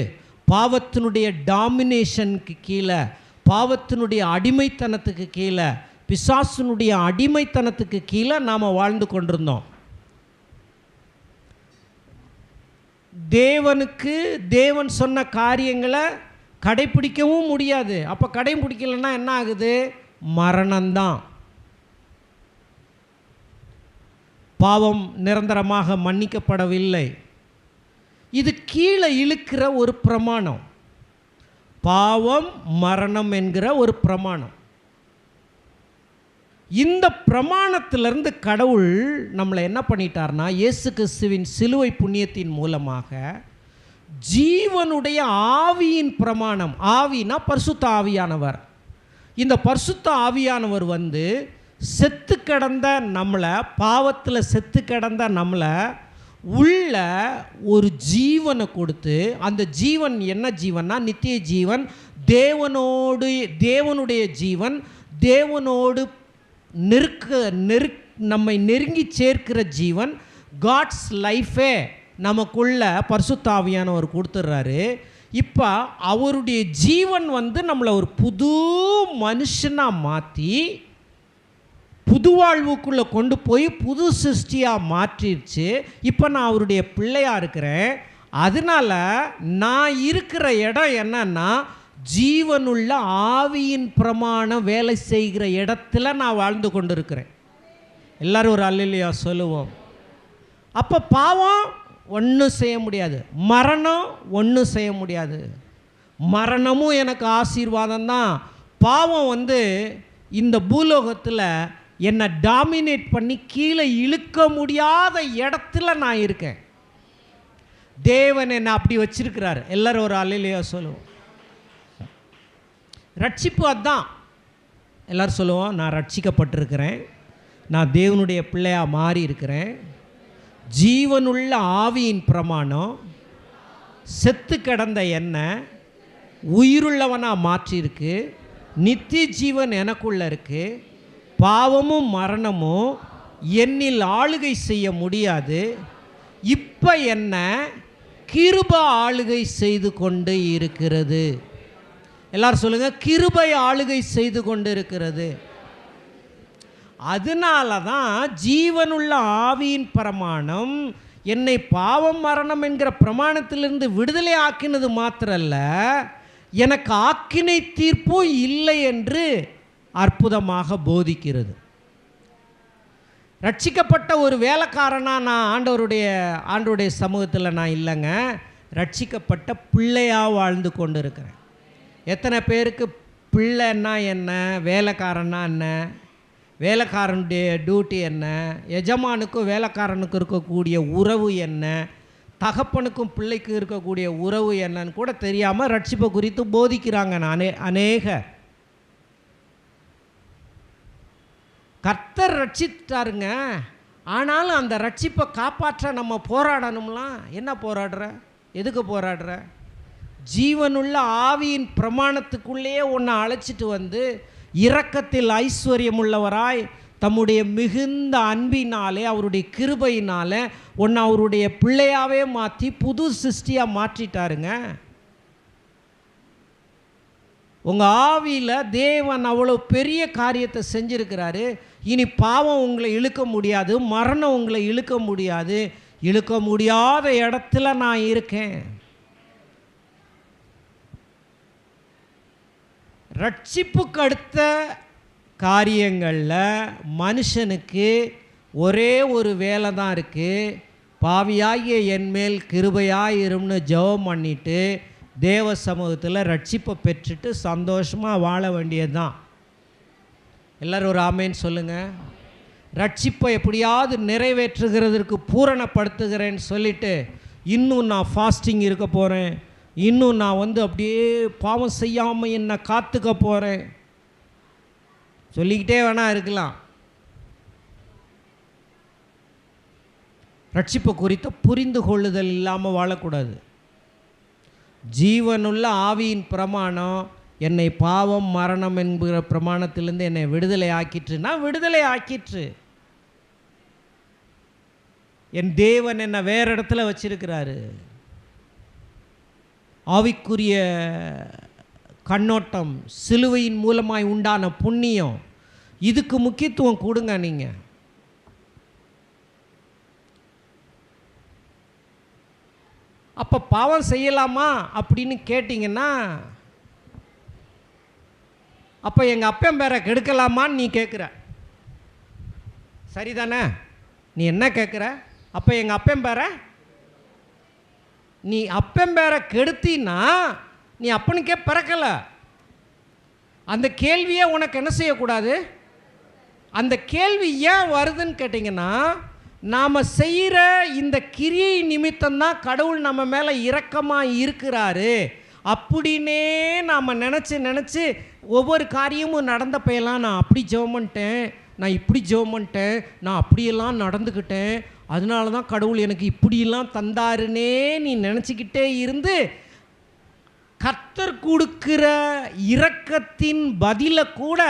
பாவத்தினுடைய டாமினேஷனுக்கு கீழே, பாவத்தினுடைய அடிமைத்தனத்துக்கு கீழே, பிசாசினுடைய அடிமைத்தனத்துக்கு கீழே நாம் வாழ்ந்து கொண்டிருந்தோம். தேவன் சொன்ன காரியங்களை கடைப்பிடிக்கவும் முடியாது. அப்போ கடைப்பிடிக்கலைன்னா என்ன ஆகுது? மரணம்தான். பாவம் நிரந்தரமாக மன்னிக்கப்படவில்லை. இது கீழே இழுக்கிற ஒரு பிரமாணம். பாவம் மரணம் என்கிற ஒரு பிரமாணம். இந்த பிரமாணத்திலிருந்து கடவுள் நம்மளை என்ன பண்ணிட்டார்னா, இயேசு கிறிஸ்துவின் சிலுவை புண்ணியத்தின் மூலமாக ஜீவனுடைய ஆவியின் பிரமாணம். ஆவினா பரிசுத்த ஆவியானவர். இந்த பரிசுத்த ஆவியானவர் வந்து செத்து கிடந்த நம்மளை, பாவத்தில் செத்து கிடந்த நம்மளை உள்ள ஒரு ஜீவனை கொடுத்து, அந்த ஜீவன் என்ன ஜீவன்னா நித்திய ஜீவன், தேவனுடைய ஜீவன், தேவனோடு நம்மை நெருங்கி சேர்க்கிற ஜீவன், காட்ஸ் லைஃபே நமக்குள்ள பரிசுத்த ஆவியானவர் கொடுத்துட்றாரு. இப்போ அவருடைய ஜீவன் வந்து நம்மளை ஒரு புது மனுஷனாக மாற்றி புது வாழ்வுக்குள்ளே கொண்டு போய் புது சிருஷ்டியாக மாற்றிடுச்சு. இப்போ நான் அவருடைய பிள்ளையாக இருக்கிறேன். அதனால் நான் இருக்கிற இடம் என்னன்னா, ஜீவனுள்ள ஆவியின் பிரமாணம் வேலை செய்கிற இடத்துல நான் வாழ்ந்து கொண்டு இருக்கிறேன். எல்லாரும் ஒரு அல்லேலூயா சொல்லுவோம். அப்போ பாவம் ஒன்றும் செய்ய முடியாது, மரணம் ஒன்றும் செய்ய முடியாது. மரணமும் எனக்கு ஆசீர்வாதம் தான். பாவம் இந்த பூலோகத்தில் என்னை டாமினேட் பண்ணி கீழே இழுக்க முடியாத இடத்துல நான் இருக்கேன். தேவன் என்னை அப்படி வச்சிருக்கிறார். எல்லாரும் ஒரு அல்லேலூயா சொல்லுவோம். ரட்சிப்பு அதுதான். எல்லோரும் சொல்லுவோம், நான் ரட்சிக்கப்பட்டிருக்கிறேன், நான் தேவனுடைய பிள்ளையாக மாறி இருக்கிறேன். ஜீவனுள்ள ஆவியின் பிரமாணம் செத்து கிடந்த என்னை உயிருள்ளவனாக மாற்றியிருக்கு. நித்திய ஜீவன் எனக்குள்ளே இருக்குது. பாவமும் மரணமும் என்னில் ஆளுகை செய்ய முடியாது. இப்போ என்ன கிருபை ஆளுகை செய்து கொண்டு இருக்கிறது. எல்லாரும் சொல்லுங்கள், கிருபை ஆளுகை செய்து கொண்டு இருக்கிறது. அதனால தான் ஜீவனுள்ள ஆவியின் பிரமாணம் என்னை பாவம் மரணம் என்கிற பிரமாணத்திலிருந்து விடுதலை ஆக்கினது மாத்திரல்ல, எனக்கு ஆக்கினை தீர்ப்பும் இல்லை என்று அற்புதமாக போதிக்கிறது. ரட்சிக்கப்பட்ட ஒரு வேலைக்காரனாக நான் ஆண்டவருடைய சமூகத்தில் நான் இல்லைங்க, ரட்சிக்கப்பட்ட பிள்ளையாக வாழ்ந்து கொண்டு இருக்கிறேன். எத்தனை பேருக்கு பிள்ளைன்னா என்ன, வேலைக்காரன்னா என்ன, வேலைக்காரனுடைய டியூட்டி என்ன, எஜமானுக்கும் வேலைக்காரனுக்கும் இருக்கக்கூடிய உறவு என்ன, தகப்பனுக்கும் பிள்ளைக்கு இருக்கக்கூடிய உறவு என்னன்னு கூட தெரியாமல் ரட்சிப்பை குறித்து போதிக்கிறாங்க அநேகர். கர்த்தர் ரட்சித்தாருங்க, ஆனாலும் அந்த ரட்சிப்பை காப்பாற்ற நம்ம போராடணும்லாம். என்ன போராடுற, எதுக்கு போராடுற? ஜீவனுள்ள ஆவியின் பிரமாணத்துக்குள்ளேயே உன்னை அழைச்சிட்டு இரக்கத்தில் ஐஸ்வர்யம் உள்ளவராய் தம்முடைய மிகுந்த அன்பினாலே அவருடைய கிருபையினாலே உன்னை அவருடைய பிள்ளையாவே மாற்றி புது சிருஷ்டியாக மாற்றிட்டாருங்க. உங்கள் ஆவியில் தேவன் அவ்வளோ பெரிய காரியத்தை செஞ்சுருக்கிறாரு. இனி பாவம் உங்களை இழுக்க முடியாது, மரணம் உங்களை இழுக்க முடியாது. இழுக்க முடியாத இடத்துல நான் இருக்கேன். ரட்சிப்புக்கு அடுத்த காரியங்களில் மனுஷனுக்கு ஒரே ஒரு வேலை தான் இருக்குது. பாவியாகிய என்மேல் கிருபையாயிரும்னு ஜெபம் பண்ணிட்டு தேவ சமூகத்தில் ரட்சிப்பை பெற்றுட்டு சந்தோஷமாக வாழ வேண்டியது தான். எல்லோரும் ஒரு ஆமேன்னு சொல்லுங்கள். ரட்சிப்பை எப்படியாவது நிறைவேற்றுகிறதற்கு பூரணப்படுத்துகிறேன்னு சொல்லிவிட்டு இன்னும் நான் ஃபாஸ்டிங் இருக்க போகிறேன், இன்னும் நான் அப்படியே பாவம் செய்யாமல் என்னை காத்துக்க போகிறேன் சொல்லிக்கிட்டே வேணா இருக்கலாம். ரட்சிப்பு குறித்த புரிந்து கொள்ளுதல் இல்லாமல் வாழக்கூடாது. ஜீவனுள்ள ஆவியின் பிரமாணம் என்னை பாவம் மரணம் என்கிற பிரமாணத்திலிருந்து என்னை விடுதலை ஆக்கிற்றுனா விடுதலை ஆக்கிற்று. என் தேவன் என்னை வேறு இடத்துல வச்சிருக்கிறாரு. ஆவிக்குரிய கண்ணோட்டம், சிலுவையின் மூலமாய் உண்டான புண்ணியம், இதுக்கு முக்கியத்துவம் கொடுங்க. நீங்கள் அப்போ பாவம் செய்யலாமா அப்படின்னு கேட்டிங்கன்னா, அப்போ எங்கள் அப்பன் பேரை கெடுக்கலாமான்னு நீ கேட்குற. சரிதானே? நீ என்ன கேட்குற? அப்போ எங்கள் அப்பன் பேரை நீ அப்பன் பேரை கெடுத்தின்னா நீ அப்பனுக்கே பிறக்கலை. அந்த கேள்வியை உனக்கு என்ன செய்யக்கூடாது? அந்த கேள்வி ஏன் வருதுன்னு கேட்டிங்கன்னா, நாம் செய்கிற இந்த கிரியை நிமித்தம்தான் கடவுள் நம்ம மேலே இரக்கமாக இருக்கிறாரு அப்படின்னே நாம் நினச்சி ஒவ்வொரு காரியமும் நடந்தப்பையெல்லாம் நான் அப்படி ஜெபம் பண்ணிட்டேன், நான் இப்படி ஜெபம் பண்ணிட்டேன், நான் அப்படியெல்லாம் நடந்துக்கிட்டேன், அதனால தான் கடவுள் எனக்கு இப்படியெல்லாம் தந்தாருன்னே நீ நினச்சிக்கிட்டே இருந்து கர்த்தர் கொடுக்கிற இரக்கத்தின் பதிலை கூட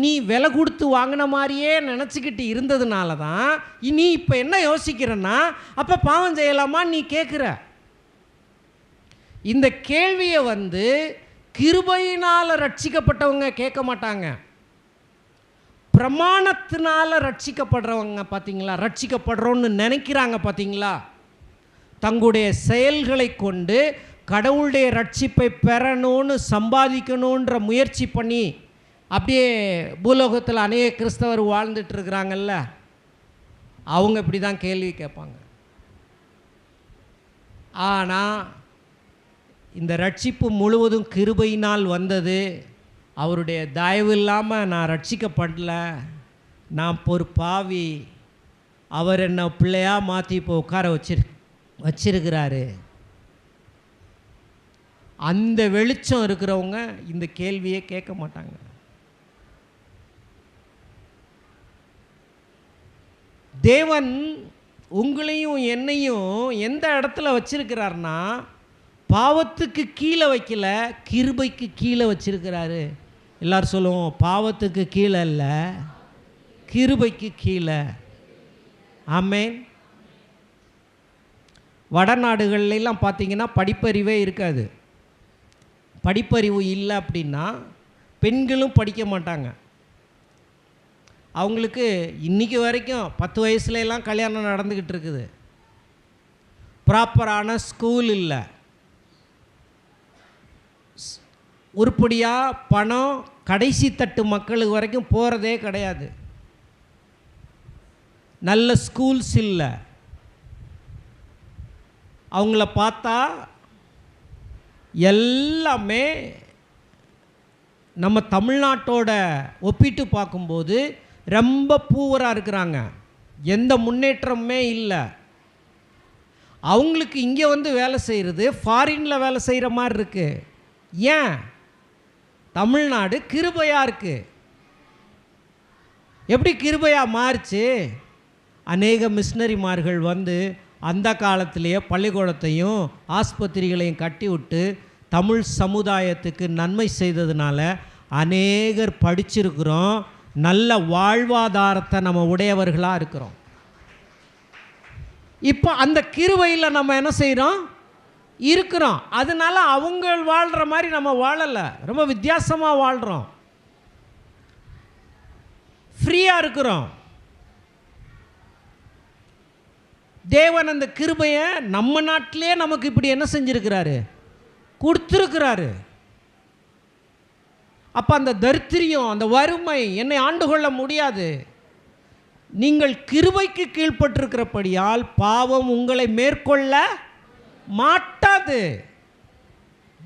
நீ விலை கொடுத்து வாங்கின மாதிரியே நினச்சிக்கிட்டு இருந்ததுனால தான் நீ இப்போ என்ன யோசிக்கிறன்னா, அப்போ பாவம் செய்யலாமா நீ கேட்குற. இந்த கேள்வியை கிருபையினால் ரட்சிக்கப்பட்டவங்க கேட்க மாட்டாங்க, பிரமாணத்தினால் ரட்சிக்கப்படுறவங்க பார்த்தீங்களா, ரட்சிக்கப்படுறோன்னு நினைக்கிறாங்க பார்த்தீங்களா, தங்களுடைய செயல்களை கொண்டு கடவுளுடைய ரட்சிப்பை பெறணும்னு சம்பாதிக்கணுன்ற முயற்சி பண்ணி அப்படியே பூலோகத்தில் அநேக கிறிஸ்தவர் வாழ்ந்துட்டு இருக்கிறாங்கல்ல, அவங்க இப்படி தான் கேள்வி கேட்பாங்க. ஆனால் இந்த ரட்சிப்பு முழுவதும் கிருபையினால் வந்தது. அவருடைய தயவு இல்லாமல் நான் ரட்சிக்கப்படல, நான் ஒரு பாவி, அவர் என்னை பிள்ளையாக மாற்றி இப்போ உட்கார வச்சிருக்கிறாரு. அந்த வெளிச்சம் இருக்கிறவங்க இந்த கேள்வியே கேட்க மாட்டாங்க. தேவன் உங்களையும் என்னையும் எந்த இடத்துல வச்சிருக்கிறார்னா, பாவத்துக்கு கீழே வைக்கல, கிருபைக்கு கீழே வச்சிருக்கிறாரு. எல்லாரும் சொல்லுவோம், பாவத்துக்கு கீழே இல்லை, கிருபைக்கு கீழே. ஆமென். வடநாடுகள்லாம் பார்த்தீங்கன்னா படிப்பறிவே இருக்காது. படிப்பறிவு இல்லை அப்படின்னா பெண்களும் படிக்க மாட்டாங்க. அவங்களுக்கு இன்றைக்கி வரைக்கும் 10 வயசுலலாம் கல்யாணம் நடந்துக்கிட்டு இருக்குது. ப்ராப்பரான ஸ்கூல் இல்லை, உருப்படியாக பணம் கடைசி தட்டு மக்களுக்கு வரைக்கும் போகிறதே கிடையாது. நல்ல ஸ்கூல்ஸ் இல்லை. அவங்கள பார்த்தா எல்லாமே நம்ம தமிழ்நாட்டோட ஒப்பிட்டு பார்க்கும்போது ரொம்ப பூவராக இருக்கிறாங்க. எந்த முன்னேற்றமுமே இல்லை. அவங்களுக்கு இங்கே வந்து வேலை செய்கிறது ஃபாரினில் வேலை செய்கிற மாதிரி இருக்குது. ஏன்? தமிழ்நாடு கிருபையாக இருக்குது. எப்படி கிருபையாக மாறிச்சு? அநேக மிஷினரிமார்கள் வந்து அந்த காலத்திலேயே பள்ளிக்கூடத்தையும் ஆஸ்பத்திரிகளையும் கட்டி விட்டு தமிழ் சமுதாயத்துக்கு நன்மை செய்ததுனால அநேகர் படிச்சிருக்கிறோம், நல்ல வாழ்வாதாரத்தை நம்ம உடையவர்களாக இருக்கிறோம். இப்போ அந்த கிருபையில் நம்ம என்ன செய்கிறோம்? இருக்கிறோம். அதனால அவங்க வாழ்கிற மாதிரி நம்ம வாழலை, ரொம்ப வித்தியாசமாக வாழ்கிறோம், ஃப்ரீயாக இருக்கிறோம். தேவன் அந்த கிருபையை நம்ம நாட்டிலே நமக்கு இப்படி என்ன செஞ்சிருக்கிறாரு? கொடுத்துருக்கிறாரு. அப்போ அந்த தரித்திரியம், அந்த வறுமை என்னை ஆண்டு கொள்ள முடியாது. நீங்கள் கிருபைக்கு கீழ்ப்பட்டிருக்கிறபடியால் பாவம் உங்களை மேற்கொள்ள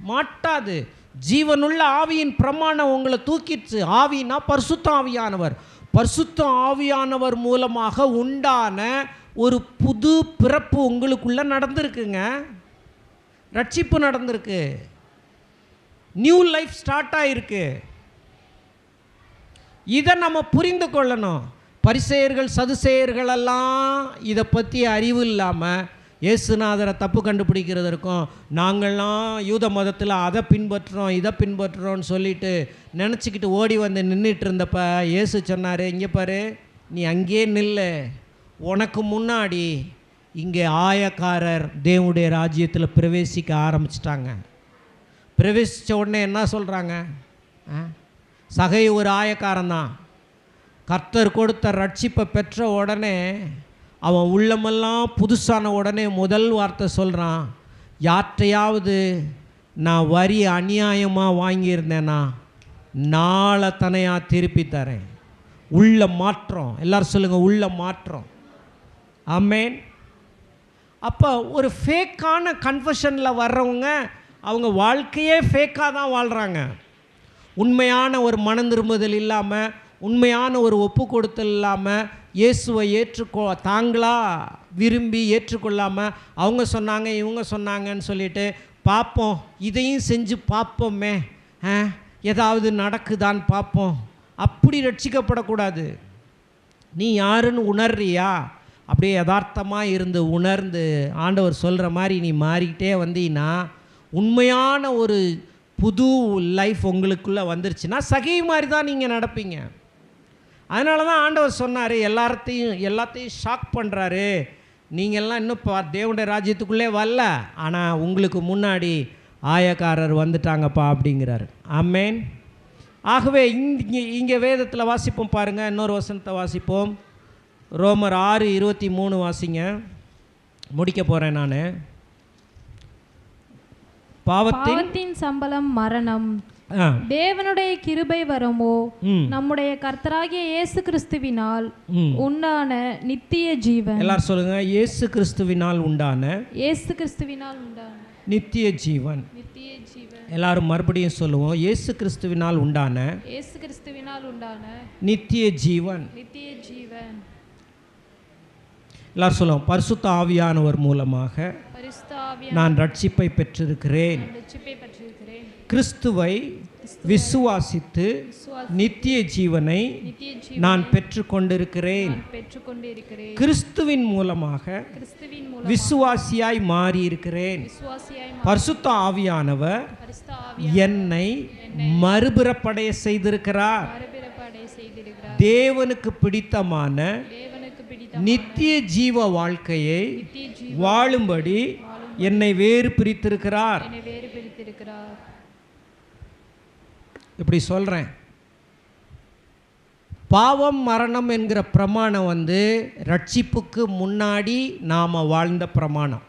மாட்டாது. ஜீவனுள்ள ஆவியின் பிரமாணம் உங்களை தூக்கிடுச்சு. ஆவினா பரிசுத்த ஆவியானவர். பரிசுத்த ஆவியானவர் மூலமாக உண்டான ஒரு புது பிறப்பு உங்களுக்குள்ள நடந்திருக்குங்க. ரட்சிப்பு நடந்திருக்கு. நியூ லைஃப் ஸ்டார்ட் ஆகிருக்கு. இதை நம்ம புரிந்து கொள்ளணும். பரிசேயர்கள் சதுசேயர்களெல்லாம் இதை பற்றி அறிவு இல்லாமல் இயேசுநாதரை தப்பு கண்டுபிடிக்கிறதற்கும் நாங்கள்லாம் யூத மதத்தில் அதை பின்பற்றுறோம் இதை பின்பற்றுறோன்னு சொல்லிட்டு நினச்சிக்கிட்டு ஓடி வந்து நின்றுட்டு இருந்தப்ப இயேசு சொன்னார், இங்கே பாரு, நீ அங்கேயே நில்லு, உனக்கு முன்னாடி இங்கே ஆயக்காரர் தேவனுடைய ராஜ்யத்தில் பிரவேசிக்க ஆரம்பிச்சிட்டாங்க. பிரவேசித்த உடனே என்ன சொல்கிறாங்க? சகை ஒரு ஆயக்காரன்தான். கர்த்தர் கொடுத்த ரட்சிப்பை பெற்ற உடனே அவன் உள்ளமெல்லாம் புதுசான உடனே முதல் வார்த்தை சொல்கிறான், யார்கிட்டையாவது நான் வரி அநியாயமாக வாங்கியிருந்தேன்னா நாளை தனையாக திருப்பி தரேன். உள்ள மாற்றம். எல்லோரும் சொல்லுங்கள், உள்ள மாற்றம். ஆமென். அப்போ ஒரு ஃபேக்கான கன்ஃபெஷனில் வர்றவங்க அவங்க வாழ்க்கையே ஃபேக்காக தான் வாழ்கிறாங்க. உண்மையான ஒரு மனம் திரும்புதல் இல்லாமல், உண்மையான ஒரு ஒப்பு கொடுத்தல் இல்லாமல், இயேசுவை தாங்களாக விரும்பி ஏற்றுக்கொள்ளாமல் அவங்க சொன்னாங்க இவங்க சொன்னாங்கன்னு சொல்லிட்டு பார்ப்போம், இதையும் செஞ்சு பார்ப்போமே, ஏதாவது நடக்குதான்னு பார்ப்போம். அப்படி ரட்சிக்கப்படக்கூடாது. நீ யாருன்னு உணர்றியா? அப்படியே யதார்த்தமாக இருந்து உணர்ந்து ஆண்டவர் சொல்கிற மாதிரி நீ மாறிக்கிட்டே வந்தீங்கன்னா உண்மையான ஒரு புது லைஃப் உங்களுக்குள்ளே வந்துருச்சுன்னா சகை மாதிரி தான் நீங்கள் நடப்பீங்க. அதனால தான் ஆண்டவர் சொன்னார், எல்லாத்தையும் ஷாக் பண்ணுறாரு. நீங்கள்லாம் இன்னும் தேவனுடைய ராஜ்யத்துக்குள்ளே வரல, ஆனால் உங்களுக்கு முன்னாடி ஆயக்காரர் வந்துட்டாங்கப்பா அப்படிங்கிறாரு. ஆமென். ஆகவே இங்கே வேதத்தில் வாசிப்போம் பாருங்கள், இன்னொரு வசனத்தை வாசிப்போம். ரோமர் 6:23 வாசிங்க. முடிக்க போகிறேன் நான். பாவத்தின் சம்பளம் மரணம், தேவனுடைய கிருபை வரமோ நம்முடைய கர்த்தராகிய இயேசு கிறிஸ்துவினால் உண்டான நித்திய ஜீவன். எல்லாரும் சொல்லுங்க, இயேசு கிறிஸ்துவினால் உண்டான நித்திய ஜீவன். எல்லாரும் மறுபடியும் சொல்லுவோம், இயேசு கிறிஸ்துவினால் உண்டான நித்திய ஜீவன். எல்லாரும் சொல்லுவோம், பரிசுத்த ஆவியானவர் மூலமாக நான் ரட்சிப்பை பெற்றிருக்கிறேன். கிறிஸ்துவை விசுவாசித்து நித்திய ஜீவனை நான் பெற்றுக்கொண்டிருக்கிறேன். கிறிஸ்துவின் மூலமாக விசுவாசியாய் மாறி இருக்கிறேன். பரிசுத்த ஆவியானவர் என்னை மறுபிறப்படைய செய்திருக்கிறார். தேவனுக்கு பிடித்தமான நித்திய ஜீவ வாழ்க்கையை வாழும்படி என்னை வேறு பிரித்திருக்கிறார். இப்படி சொல்கிறேன், பாவம் மரணம் என்கிற பிரமாணம் ரட்சிப்புக்கு முன்னாடி நாம் வாழ்ந்த பிரமாணம்.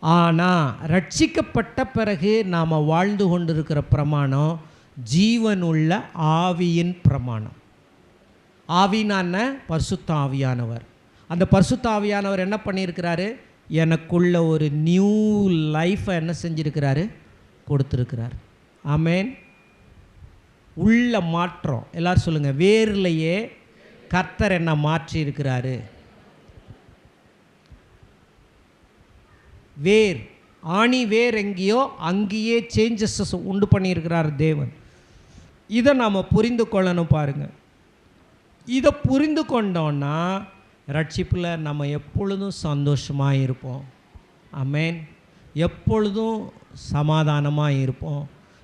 ஆனால் ரட்சிக்கப்பட்ட பிறகு நாம் வாழ்ந்து கொண்டிருக்கிற பிரமாணம் ஜீவனுள்ள ஆவியின் பிரமாணம். ஆவினான பரிசுத்த ஆவியானவர். அந்த பரிசுத்த ஆவியானவர் என்ன பண்ணியிருக்கிறாரு? எனக்குள்ள ஒரு நியூ லைஃப்பை என்ன செஞ்சிருக்கிறாரு? கொடுத்துருக்கிறார். ஆமேன். உள்ள மாற்றம். எல்லாரும் சொல்லுங்கள், வேர்லையே கர்த்தர் என்ன மாற்றி இருக்கிறாரு. வேர், ஆணி வேர் எங்கேயோ அங்கேயே சேஞ்சஸ் உண்டு பண்ணியிருக்கிறார் தேவன். இதை நாம் புரிந்து கொள்ளணும். பாருங்கள், இதை புரிந்து கொண்டோன்னா ரட்சிப்பில் நம்ம எப்பொழுதும் சந்தோஷமாக இருப்போம். ஆமேன். எப்பொழுதும் சமாதானமாக இருப்போம்.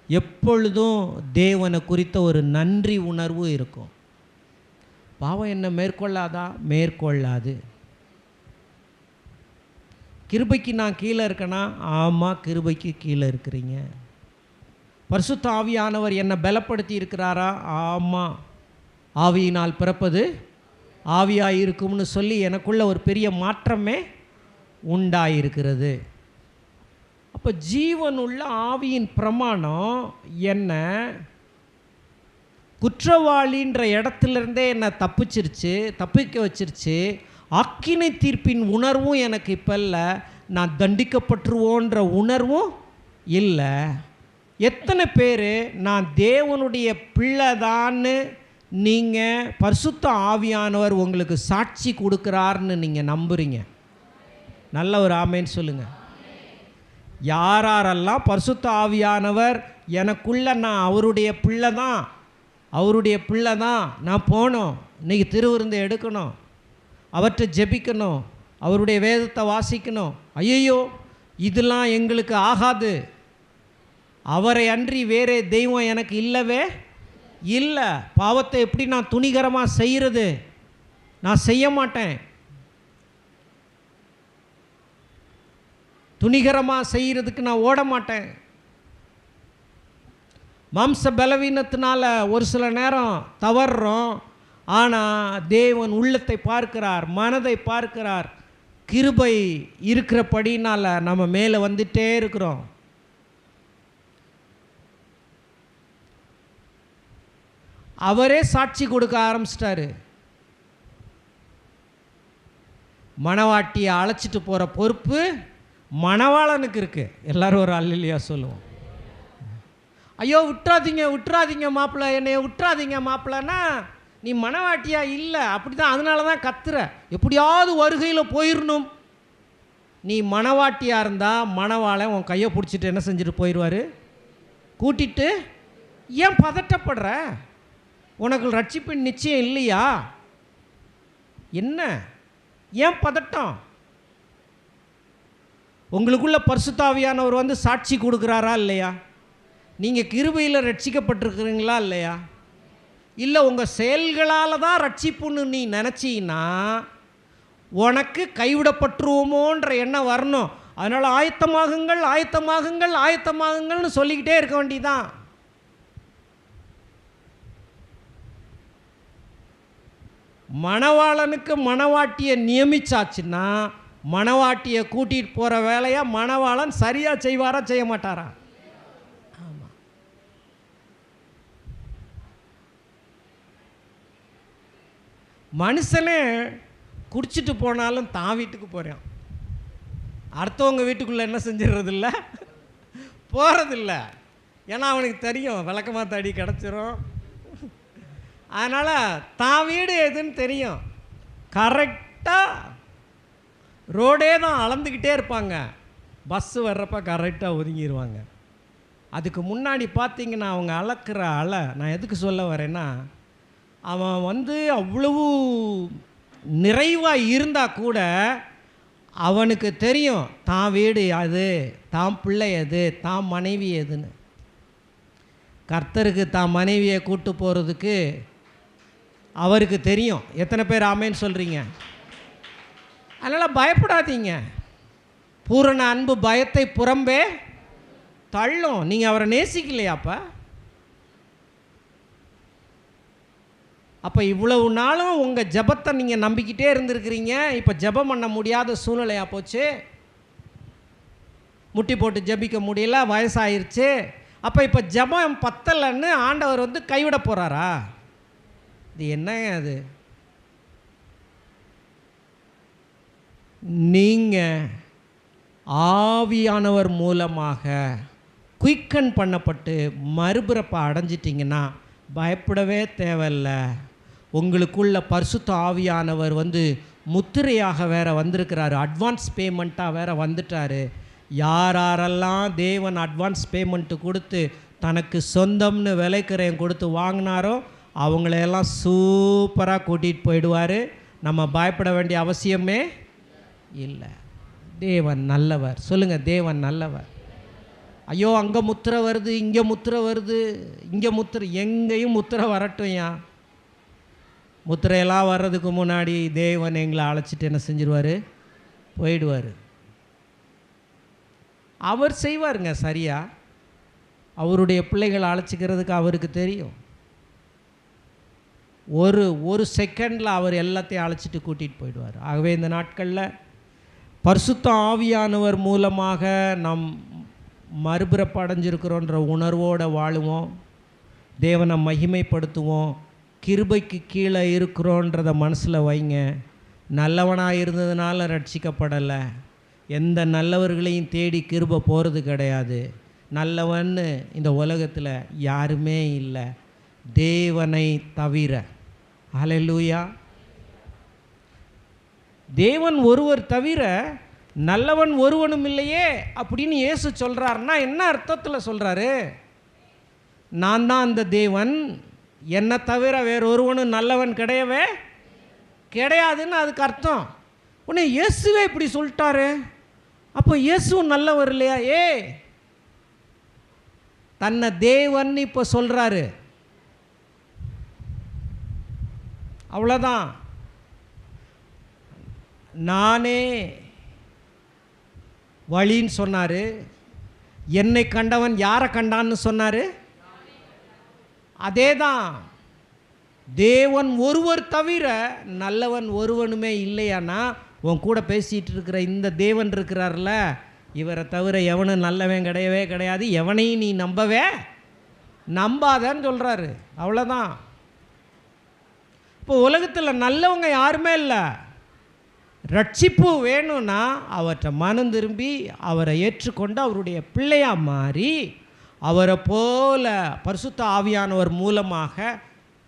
எப்பொழுதும் தேவனை குறித்த ஒரு நன்றி உணர்வு இருக்கும். பாவம் என்ன மேற்கொள்ளாதா? மேற்கொள்ளாது. கிருபைக்கு நான் கீழே இருக்கேனா? ஆமாம், கிருபைக்கு கீழே இருக்கிறீங்க. பரிசுத்த ஆவியானவர் என்னை பலப்படுத்தி இருக்கிறாரா? ஆமாம். ஆவியினால் பிறப்பது ஆவியாக இருக்கும்னு சொல்லி எனக்குள்ள ஒரு பெரிய மாற்றமே உண்டாயிருக்கிறது. அப்போ ஜீவனுள்ள ஆவியின் பிரமாணம் என்ன குற்றவாளின்ற இடத்துலேருந்தே என்னை தப்பிக்க வச்சிருச்சு. அக்கினை தீர்ப்பின் உணர்வும் எனக்கு இப்போ இல்லை. நான் தண்டிக்கப்பட்டுருவோன்ற உணர்வும் இல்லை. எத்தனை பேர் நான் தேவனுடைய பிள்ளைதான்னு நீங்கள் பரிசுத்த ஆவியானவர் உங்களுக்கு சாட்சி கொடுக்குறாருன்னு நீங்கள் நம்புறீங்க? நல்ல ஒரு ஆமேன்னு சொல்லுங்கள். யாரெல்லாம் பரிசுத்த ஆவியானவர் எனக்குள்ள நான் அவருடைய பிள்ளை தான், நான் போகணும், இன்றைக்கி திருவிருந்து எடுக்கணும், அவற்றை ஜெபிக்கணும், அவருடைய வேதத்தை வாசிக்கணும், ஐயோ இதெல்லாம் எங்களுக்கு ஆகாது, அவரை அன்றி வேறே தெய்வம் எனக்கு இல்லவே இல்லை, பாவத்தை எப்படி நான் துணிகரமாக செய்கிறது, நான் செய்ய மாட்டேன், துணிகரமாக செய்கிறதுக்கு நான் ஓட மாட்டேன். மாம்ச பலவீனத்தினால ஒரு சில நேரம் தவறுறோம். ஆனால் தேவன் உள்ளத்தை பார்க்கிறார், மனதை பார்க்கிறார். கிருபை இருக்கிறபடினால நம்ம மேலே வந்துட்டே இருக்கிறோம். அவரே சாட்சி கொடுக்க ஆரம்பிச்சிட்டாரு. மணவாட்டியை அழைச்சிட்டு போகிற பொறுப்பு மணவாளனுக்கு இருக்குது. எல்லோரும் ஒரு அல்லேலூயா சொல்லுவோம். ஐயோ விட்டுறாதீங்க மாப்பிள்ளை, என்னைய விட்டுறாதீங்க மாப்பிள்ளைன்னா நீ மணவாட்டியா இல்லை, அப்படி தான், அதனால தான் கத்துற, எப்படியாவது வருகையில் போயிடணும். நீ மணவாட்டியாக இருந்தால் மணவாளன் உன் கையை பிடிச்சிட்டு என்ன செஞ்சுட்டு போயிடுவார், கூட்டிட்டு. ஏன் பதட்டப்படுற? உனக்கு ரட்சிப்பின் நிச்சயம் இல்லையா? என்ன, ஏன் பதட்டம்? உங்களுக்குள்ள பரிசுத்த ஆவியானவர் சாட்சி கொடுக்குறாரா இல்லையா? நீங்கள் கிருபையில் ரட்சிக்கப்பட்டிருக்கிறீங்களா இல்லையா? இல்லை உங்கள் செயல்களால் தான் ரட்சிப்புன்னு நீ நினச்சின்னா உனக்கு கைவிடப்பட்டுருவோமோன்ற எண்ணம் வரணும். அதனால் ஆயத்தமாகுங்கள்னு சொல்லிக்கிட்டே இருக்க வேண்டியதான். மணவாளனுக்கு மணவாட்டியை நியமிச்சாச்சுன்னா மணவாட்டியை கூட்டிகிட்டு போகிற வேலையை மணவாளன் சரியாக செய்வாரா செய்ய மாட்டாரா? ஆமாம். மனுஷனே குடிச்சிட்டு போனாலும் தான் வீட்டுக்கு போகிறான், அடுத்தவங்க வீட்டுக்குள்ளே என்ன செஞ்சிடறதில்ல, போகிறதில்ல. ஏன்னா அவனுக்கு தெரியும் விளக்கமா தடி கிடச்சிரும். அதனால் தான் வீடு எதுன்னு தெரியும். கரெக்டாக ரோடே தான் அளந்துக்கிட்டே இருப்பாங்க. பஸ்ஸு வர்றப்ப கரெக்டாக ஒதுங்கிடுவாங்க. அதுக்கு முன்னாடி பார்த்திங்கன்னா அவங்க அளக்கிற அலை, நான் எதுக்கு சொல்ல வரேன்னா, அவன் அவ்வளவு நிறைவாக இருந்தால் கூட அவனுக்கு தெரியும் தான் வீடு அது, தான் பிள்ளை எது, தான் மனைவி எதுன்னு. கர்த்தருக்கு தான் மனைவியை கூட்டு போகிறதுக்கு அவருக்கு தெரியும். எத்தனை பேர் ஆமேன்னு சொல்கிறீங்க? அதனால் பயப்படாதீங்க. பூரண அன்பு பயத்தை புறம்பே தள்ளும். நீங்கள் அவரை நேசிக்கலையா? அப்போ இவ்வளவு நாளும் உங்கள் ஜபத்தை நீங்கள் நம்பிக்கிட்டே இருந்திருக்கிறீங்க. இப்போ ஜபம் பண்ண முடியாத சூழ்நிலையாக போச்சு, முட்டி போட்டு ஜபிக்க முடியல, வயசாயிருச்சு. அப்போ இப்போ ஜபம் பத்தலைன்னு ஆண்டவர் கைவிட போகிறாரா? இது என்ன அது? நீங்கள் ஆவியானவர் மூலமாக குயிக்கன் பண்ணப்பட்டு மறுபிறப்பை அடைஞ்சிட்டிங்கன்னா பயப்படவே தேவையில்லை. உங்களுக்குள்ள பரிசுத்த ஆவியானவர் முத்திரையாக வேற வந்திருக்கிறாரு, அட்வான்ஸ் பேமெண்ட்டாக வேற வந்துட்டார். யாரெல்லாம் தேவன் அட்வான்ஸ் பேமெண்ட்டு கொடுத்து தனக்கு சொந்தம்னு விலைக்கிறேன் கொடுத்து வாங்கினாரோ அவங்களையெல்லாம் சூப்பராக கூட்டிகிட்டு போயிடுவார். நம்ம பயப்பட வேண்டிய அவசியமே இல்லை. தேவன் நல்லவர். சொல்லுங்கள், தேவன் நல்லவர். ஐயோ அங்கே முத்திரை வருது, இங்கே முத்திரை வருது, இங்கே முத்திரை, எங்கேயும் முத்திரை வரட்டும். முத்திரையெல்லாம் வர்றதுக்கு முன்னாடி தேவன் எங்களை அழைச்சிட்டு என்ன செஞ்சிருவார்? போயிடுவார். அவர் செய்வாருங்க சரியா. அவருடைய பிள்ளைகளை அழைச்சிக்கிறதுக்கு அவருக்கு தெரியும். ஒரு செகண்டில் அவர் எல்லாத்தையும் அழைச்சிட்டு கூட்டிகிட்டு போயிடுவார். ஆகவே இந்த நாட்களில் பரிசுத்த ஆவியானவர் மூலமாக நம் மறுபிறப்பு அடைஞ்சிருக்கிறோன்ற உணர்வோடு வாழுவோம், தேவனை மகிமைப்படுத்துவோம். கிருபைக்கு கீழே இருக்கிறோன்றதை மனசில் வைங்க. நல்லவனாக இருந்ததுனால ரட்சிக்கப்படலை. எந்த நல்லவர்களையும் தேடி கிருபை போகிறது கிடையாது. நல்லவன்னு இந்த உலகத்தில் யாருமே இல்லை, தேவனை தவிர. ஹல்லேலூயா. தேவன் ஒருவர் தவிர நல்லவன் ஒருவனும் இல்லையே அப்படின்னு இயேசு சொல்கிறாருன்னா என்ன அர்த்தத்தில் சொல்கிறாரு? நான் தான் அந்த தேவன், என்னை தவிர வேறு ஒருவனும் நல்லவன் கிடையவே கிடையாதுன்னு அதுக்கு அர்த்தம். உடனே இயேசுவே இப்படி சொல்லிட்டாரு, அப்போ இயேசுவும் நல்லவர் இல்லையா? தன்னை தேவன் இப்போ சொல்கிறாரு, அவ்வளோதான். நானே வழின்னு சொன்னார். என்னை கண்டவன் யாரை கண்டான்னு சொன்னார்? அதே தான். தேவன் ஒருவர் தவிர நல்லவன் ஒருவனுமே இல்லையானா உன் கூட பேசிகிட்டு இருக்கிற இந்த தேவன் இருக்கிறார்ல, இவரை தவிர எவனும் நல்லவன் கிடையவே கிடையாது, எவனையும் நீ நம்பாதன்னு சொல்கிறாரு. அவ்வளோதான். இப்போ உலகத்தில் நல்லவங்க யாருமே இல்லை. ரட்சிப்பு வேணும்னா அவற்றை மனம் திரும்பி அவரை ஏற்றுக்கொண்டு அவருடைய பிள்ளையாக மாறி அவரை போல பரிசுத்த ஆவியானவர் மூலமாக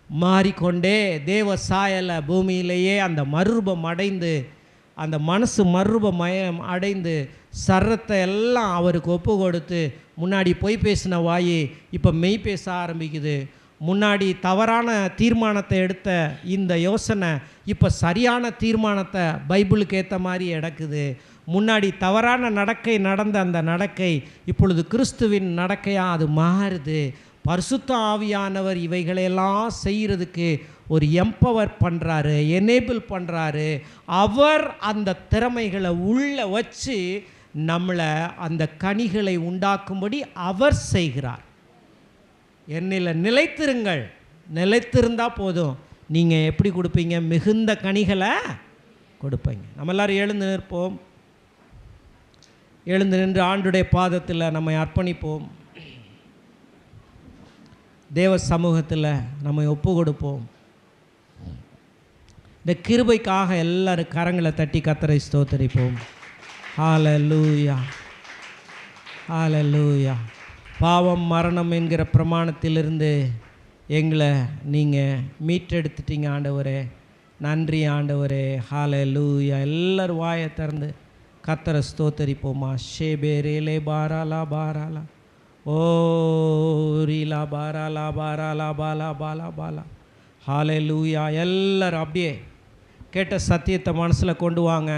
மாறிக்கொண்டே தேவ சாயலை பூமியிலேயே அந்த மறுரூபம் அடைந்து, அந்த மனசு மறுரூபமயம் அடைந்து சர்றத்தை எல்லாம் அவருக்கு ஒப்பு கொடுத்து, முன்னாடி பொய் பேசின வாய் இப்போ மெய் பேச ஆரம்பிக்குது. முன்னாடி தவறான தீர்மானத்தை எடுத்த இந்த யோசனை இப்போ சரியான தீர்மானத்தை பைபிளுக்கு ஏற்ற மாதிரி எடுக்குது. முன்னாடி தவறான நடக்கை நடந்த அந்த நடக்கை இப்பொழுது கிறிஸ்துவின் நடக்கையாக அது மாறுது. பரிசுத்த ஆவியானவர் இவைகளையெல்லாம் செய்கிறதுக்கு ஒரு எம்பவர் பண்ணுறாரு, எனேபிள் பண்ணுறாரு. அவர் அந்த திறமைகளை உள்ளே வச்சு நம்மளை அந்த கனிகளை உண்டாக்கும்படி அவர் செய்கிறார். என்னில் நிலைத்திருங்கள். நிலைத்திருந்தால் போதும். நீங்கள் எப்படி கொடுப்பீங்க? மிகுந்த கனிகளை கொடுப்பீங்க. நம்ம எல்லோரும் எழுந்து நிற்போம். எழுந்து நின்று ஆண்டுடைய பாதத்தில் நம்மை அர்ப்பணிப்போம். தேவ சமூகத்தில் நம்மை ஒப்பு கொடுப்போம். இந்த கிருபைக்காக எல்லாரும் கரங்களை தட்டி கர்த்தரை ஸ்தோத்தரிப்போம். ஹல்லேலூயா, ஹல்லேலூயா. பாவம் மரணம் என்கிற பிரமாணத்திலிருந்து எங்களை நீங்கள் மீட்டெடுத்துட்டீங்க ஆண்டவரே. நன்றி ஆண்டவரே. ஹல்லேலூயா. எல்லோரும் வாயை திறந்து கர்த்தரை ஸ்தோத்தரிப்போமா. ஷேபேரேலே பாராலா பாராலா ஓ ரீலா பாராலா பாராலா பாலா பாலா பாலா. ஹல்லேலூயா. எல்லோரும் அப்படியே கேட்ட சத்தியத்தை மனசில் கொண்டு வாங்க.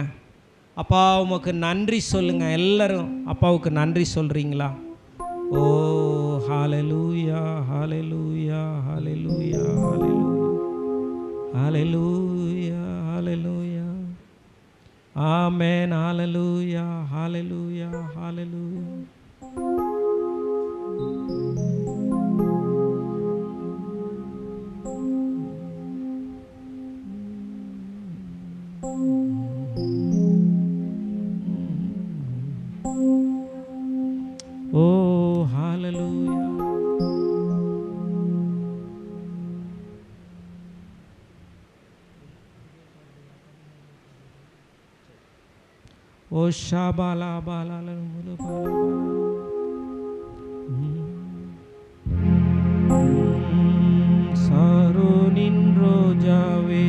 அப்பா உமக்கு நன்றி சொல்லுங்கள். எல்லோரும் அப்பாவுக்கு நன்றி சொல்கிறீங்களா? ஓ ஹல்லேலூயா, ஹல்லேலூயா, ஹல்லேலூயா, ஹல்லேலூயா, ஹல்லேலூயா. ஆமென். ஹல்லேலூயா, ஹல்லேலூயா, ஹல்லேலூயா. ஓ ஹல்லேலூயா. ஓ ஷாபாலா பாலா முலு பாலா சாரோனின் ரோஜாவே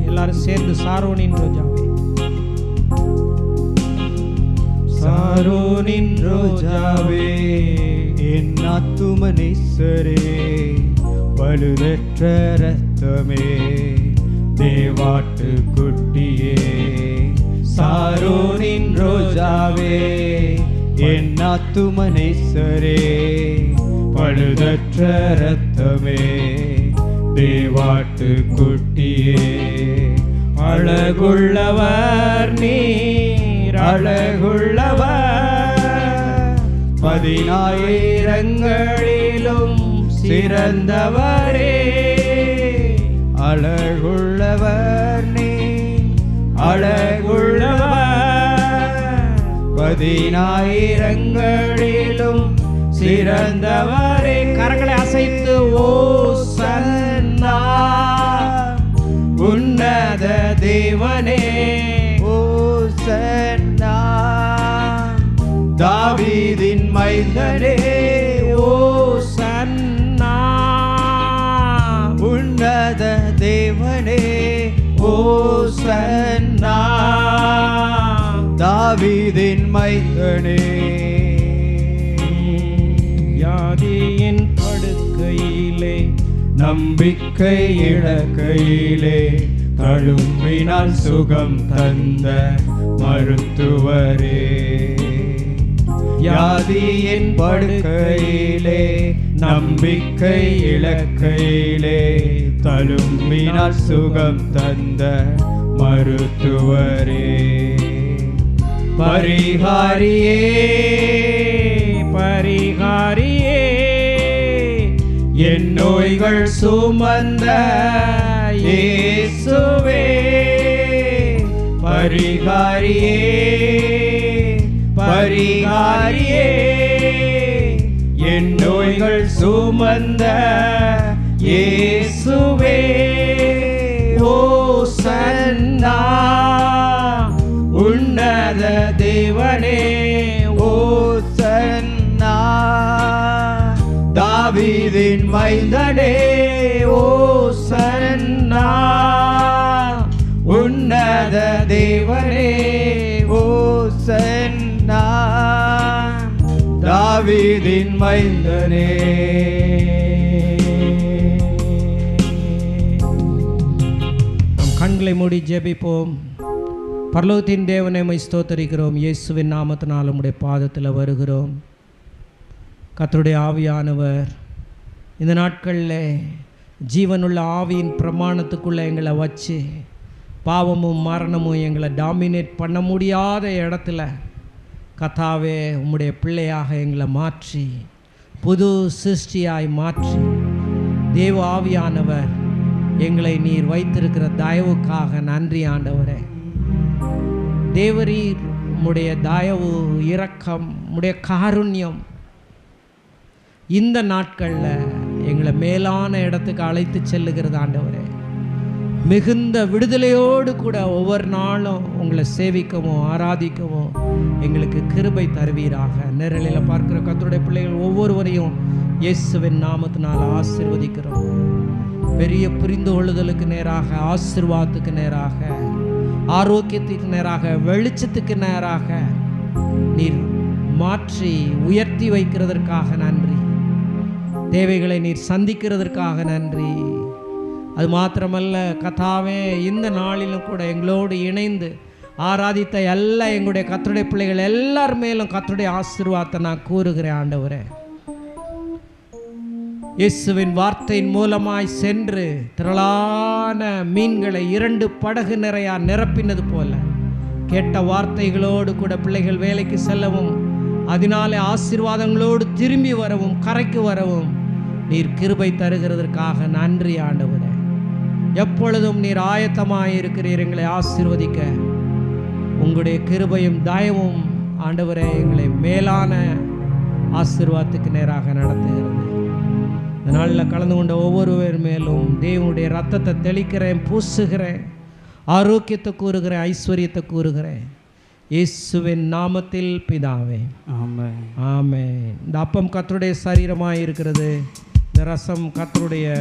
எல்லாரும் சேர்ந்து சாரோனின் ரோஜாவே, சாரோனின் ரோஜாவே, என் ஆத்தும நேசரே, பழுதற்ற ரத்தமே, தேவாட்டு குட்டியே, சாரோனின் ரோஜாவே, என் ஆத்தும நேசரே, பழுதற்ற ரத்தமே, தேவாட்டு குட்டியே, அழகுள்ளவர் நீர், அழகுள்ளவர், 10000ங்களிலும் சிறந்தவரே, அழகுள்ளவர் நீர், அழகுள்ளவர், 10000ங்களிலும் சிறந்தவரே. கரங்களை அசைத்து ஓசன்னா உன்னத தேவனே, ஓசன்னா தாவீதின் மைந்தனே, ஓசன்னா உன்னத தேவனே, ஓசன்னா தாவீதின் மைந்தனே. வியாதியின் படுக்கையிலே நம்பிக்கை இழக்கையிலே தழும்பினால் சுகம் தந்த மருத்துவரே, வியாதியின் படுக்கையிலே நம்பிக்கை இழக்கையிலே தழும்பினால் சுகம் தந்த மருத்துவரே, பரிகாரியே, பரிகாரியே, என் நோய்கள் சுமந்த இயேசுவே, பரிகாரியே, பரிகாரியே, என் நோய்கள் சுமந்த இயேசுவே, ஓசன்னா உன்னத தேவனே, ஓசன்னா தாவீதின் மைந்தனே, ஓசன்னா உன்னத தேவனே, ஓசன்னா தாவீதின் மைந்தனே. நம் கண்களை மூடி ஜெபிப்போம். பரலோகத்தின் தேவனை உம்மை ஸ்தோத்தரிக்கிறோம். இயேசுவின் நாமத்தினால் உம்முடைய பாதத்தில் வருகிறோம். கர்த்தருடைய ஆவியானவர் இந்த நாட்களில் ஜீவனுள்ள ஆவியின் பிரமாணத்துக்குள்ளே எங்களை வச்சு பாவமும் மரணமும் எங்களை டாமினேட் பண்ண முடியாத இடத்துல கர்த்தாவே உம்முடைய பிள்ளையாக எங்களை மாற்றி புது சிருஷ்டியாய் மாற்றி தேவ ஆவியானவர் எங்களை நீர் வைத்திருக்கிற தயவுக்காக நன்றி ஆண்டவரே. தேவரீர் உம்முடைய தயவு, இரக்கம், உம்முடைய காருண்யம் இந்த நாட்களில் எங்களை மேலான இடத்துக்கு அழைத்து செல்லுகிறது ஆண்டவரே. மிகுந்த விடுதலையோடு கூட ஒவ்வொரு நாளும் உங்களை சேவிக்கவும் ஆராதிக்கவும் எங்களுக்கு கிருபை தருவீராக. நேரலையில் பார்க்கிற கர்த்தருடைய பிள்ளைகள் ஒவ்வொருவரையும் இயேசுவின் நாமத்தினால் ஆசீர்வதிக்கிறோம். பெரிய புரிந்து கொள்ளுதலுக்கு நேராக, ஆசீர்வாதத்துக்கு நேராக, ஆரோக்கியத்துக்கு நேராக, வெளிச்சத்துக்கு நேராக நீர் மாற்றி உயர்த்தி வைக்கிறதற்காக நன்றி. தேவைகளை நீர் சந்திக்கிறதற்காக நன்றி. அது மாத்திரமல்ல கர்த்தாவே, இந்த நாளிலும் கூட எங்களோடு இணைந்து ஆராதித்த எல்லா எங்களுடைய கர்த்தருடைய பிள்ளைகள் எல்லார் மேலும் கர்த்தருடைய ஆசீர்வாதத்தை நான் கூறுகிறேன் ஆண்டவரே. இயேசுவின் வார்த்தையின் மூலமாய் சென்று திரளான மீன்களை 2 படகு நிறையா நிரப்பினது போல கேட்ட வார்த்தைகளோடு கூட பிள்ளைகள் வேலைக்கு செல்லவும், அதனாலே ஆசீர்வாதங்களோடு திரும்பி வரவும், கரைக்கு வரவும் நீர் கிருபை தருகிறதற்காக நன்றி ஆண்டவரே. எப்பொழுதும் நீர் ஆயத்தமாயிருக்கிறீர் எங்களை ஆசீர்வதிக்க. உங்களுடைய கிருபையும் தயவும் ஆண்டவரே எங்களை மேலான ஆசீர்வாதத்துக்கு நேராக நடத்துகிறது. இந்த நாளில் கலந்து கொண்ட ஒவ்வொருவர் மேலும் தேவனுடைய ரத்தத்தை தெளிக்கிறேன், பூசுகிறேன், ஆரோக்கியத்தை கூறுகிறேன், ஐஸ்வர்யத்தை கூறுகிறேன். இயேசுவின் நாமத்தில் பிதாவே, ஆமென். ஆமென். இந்த அப்பம் கர்த்தருடைய சரீரமாக இருக்கிறது, இந்த ரசம் கர்த்தருடைய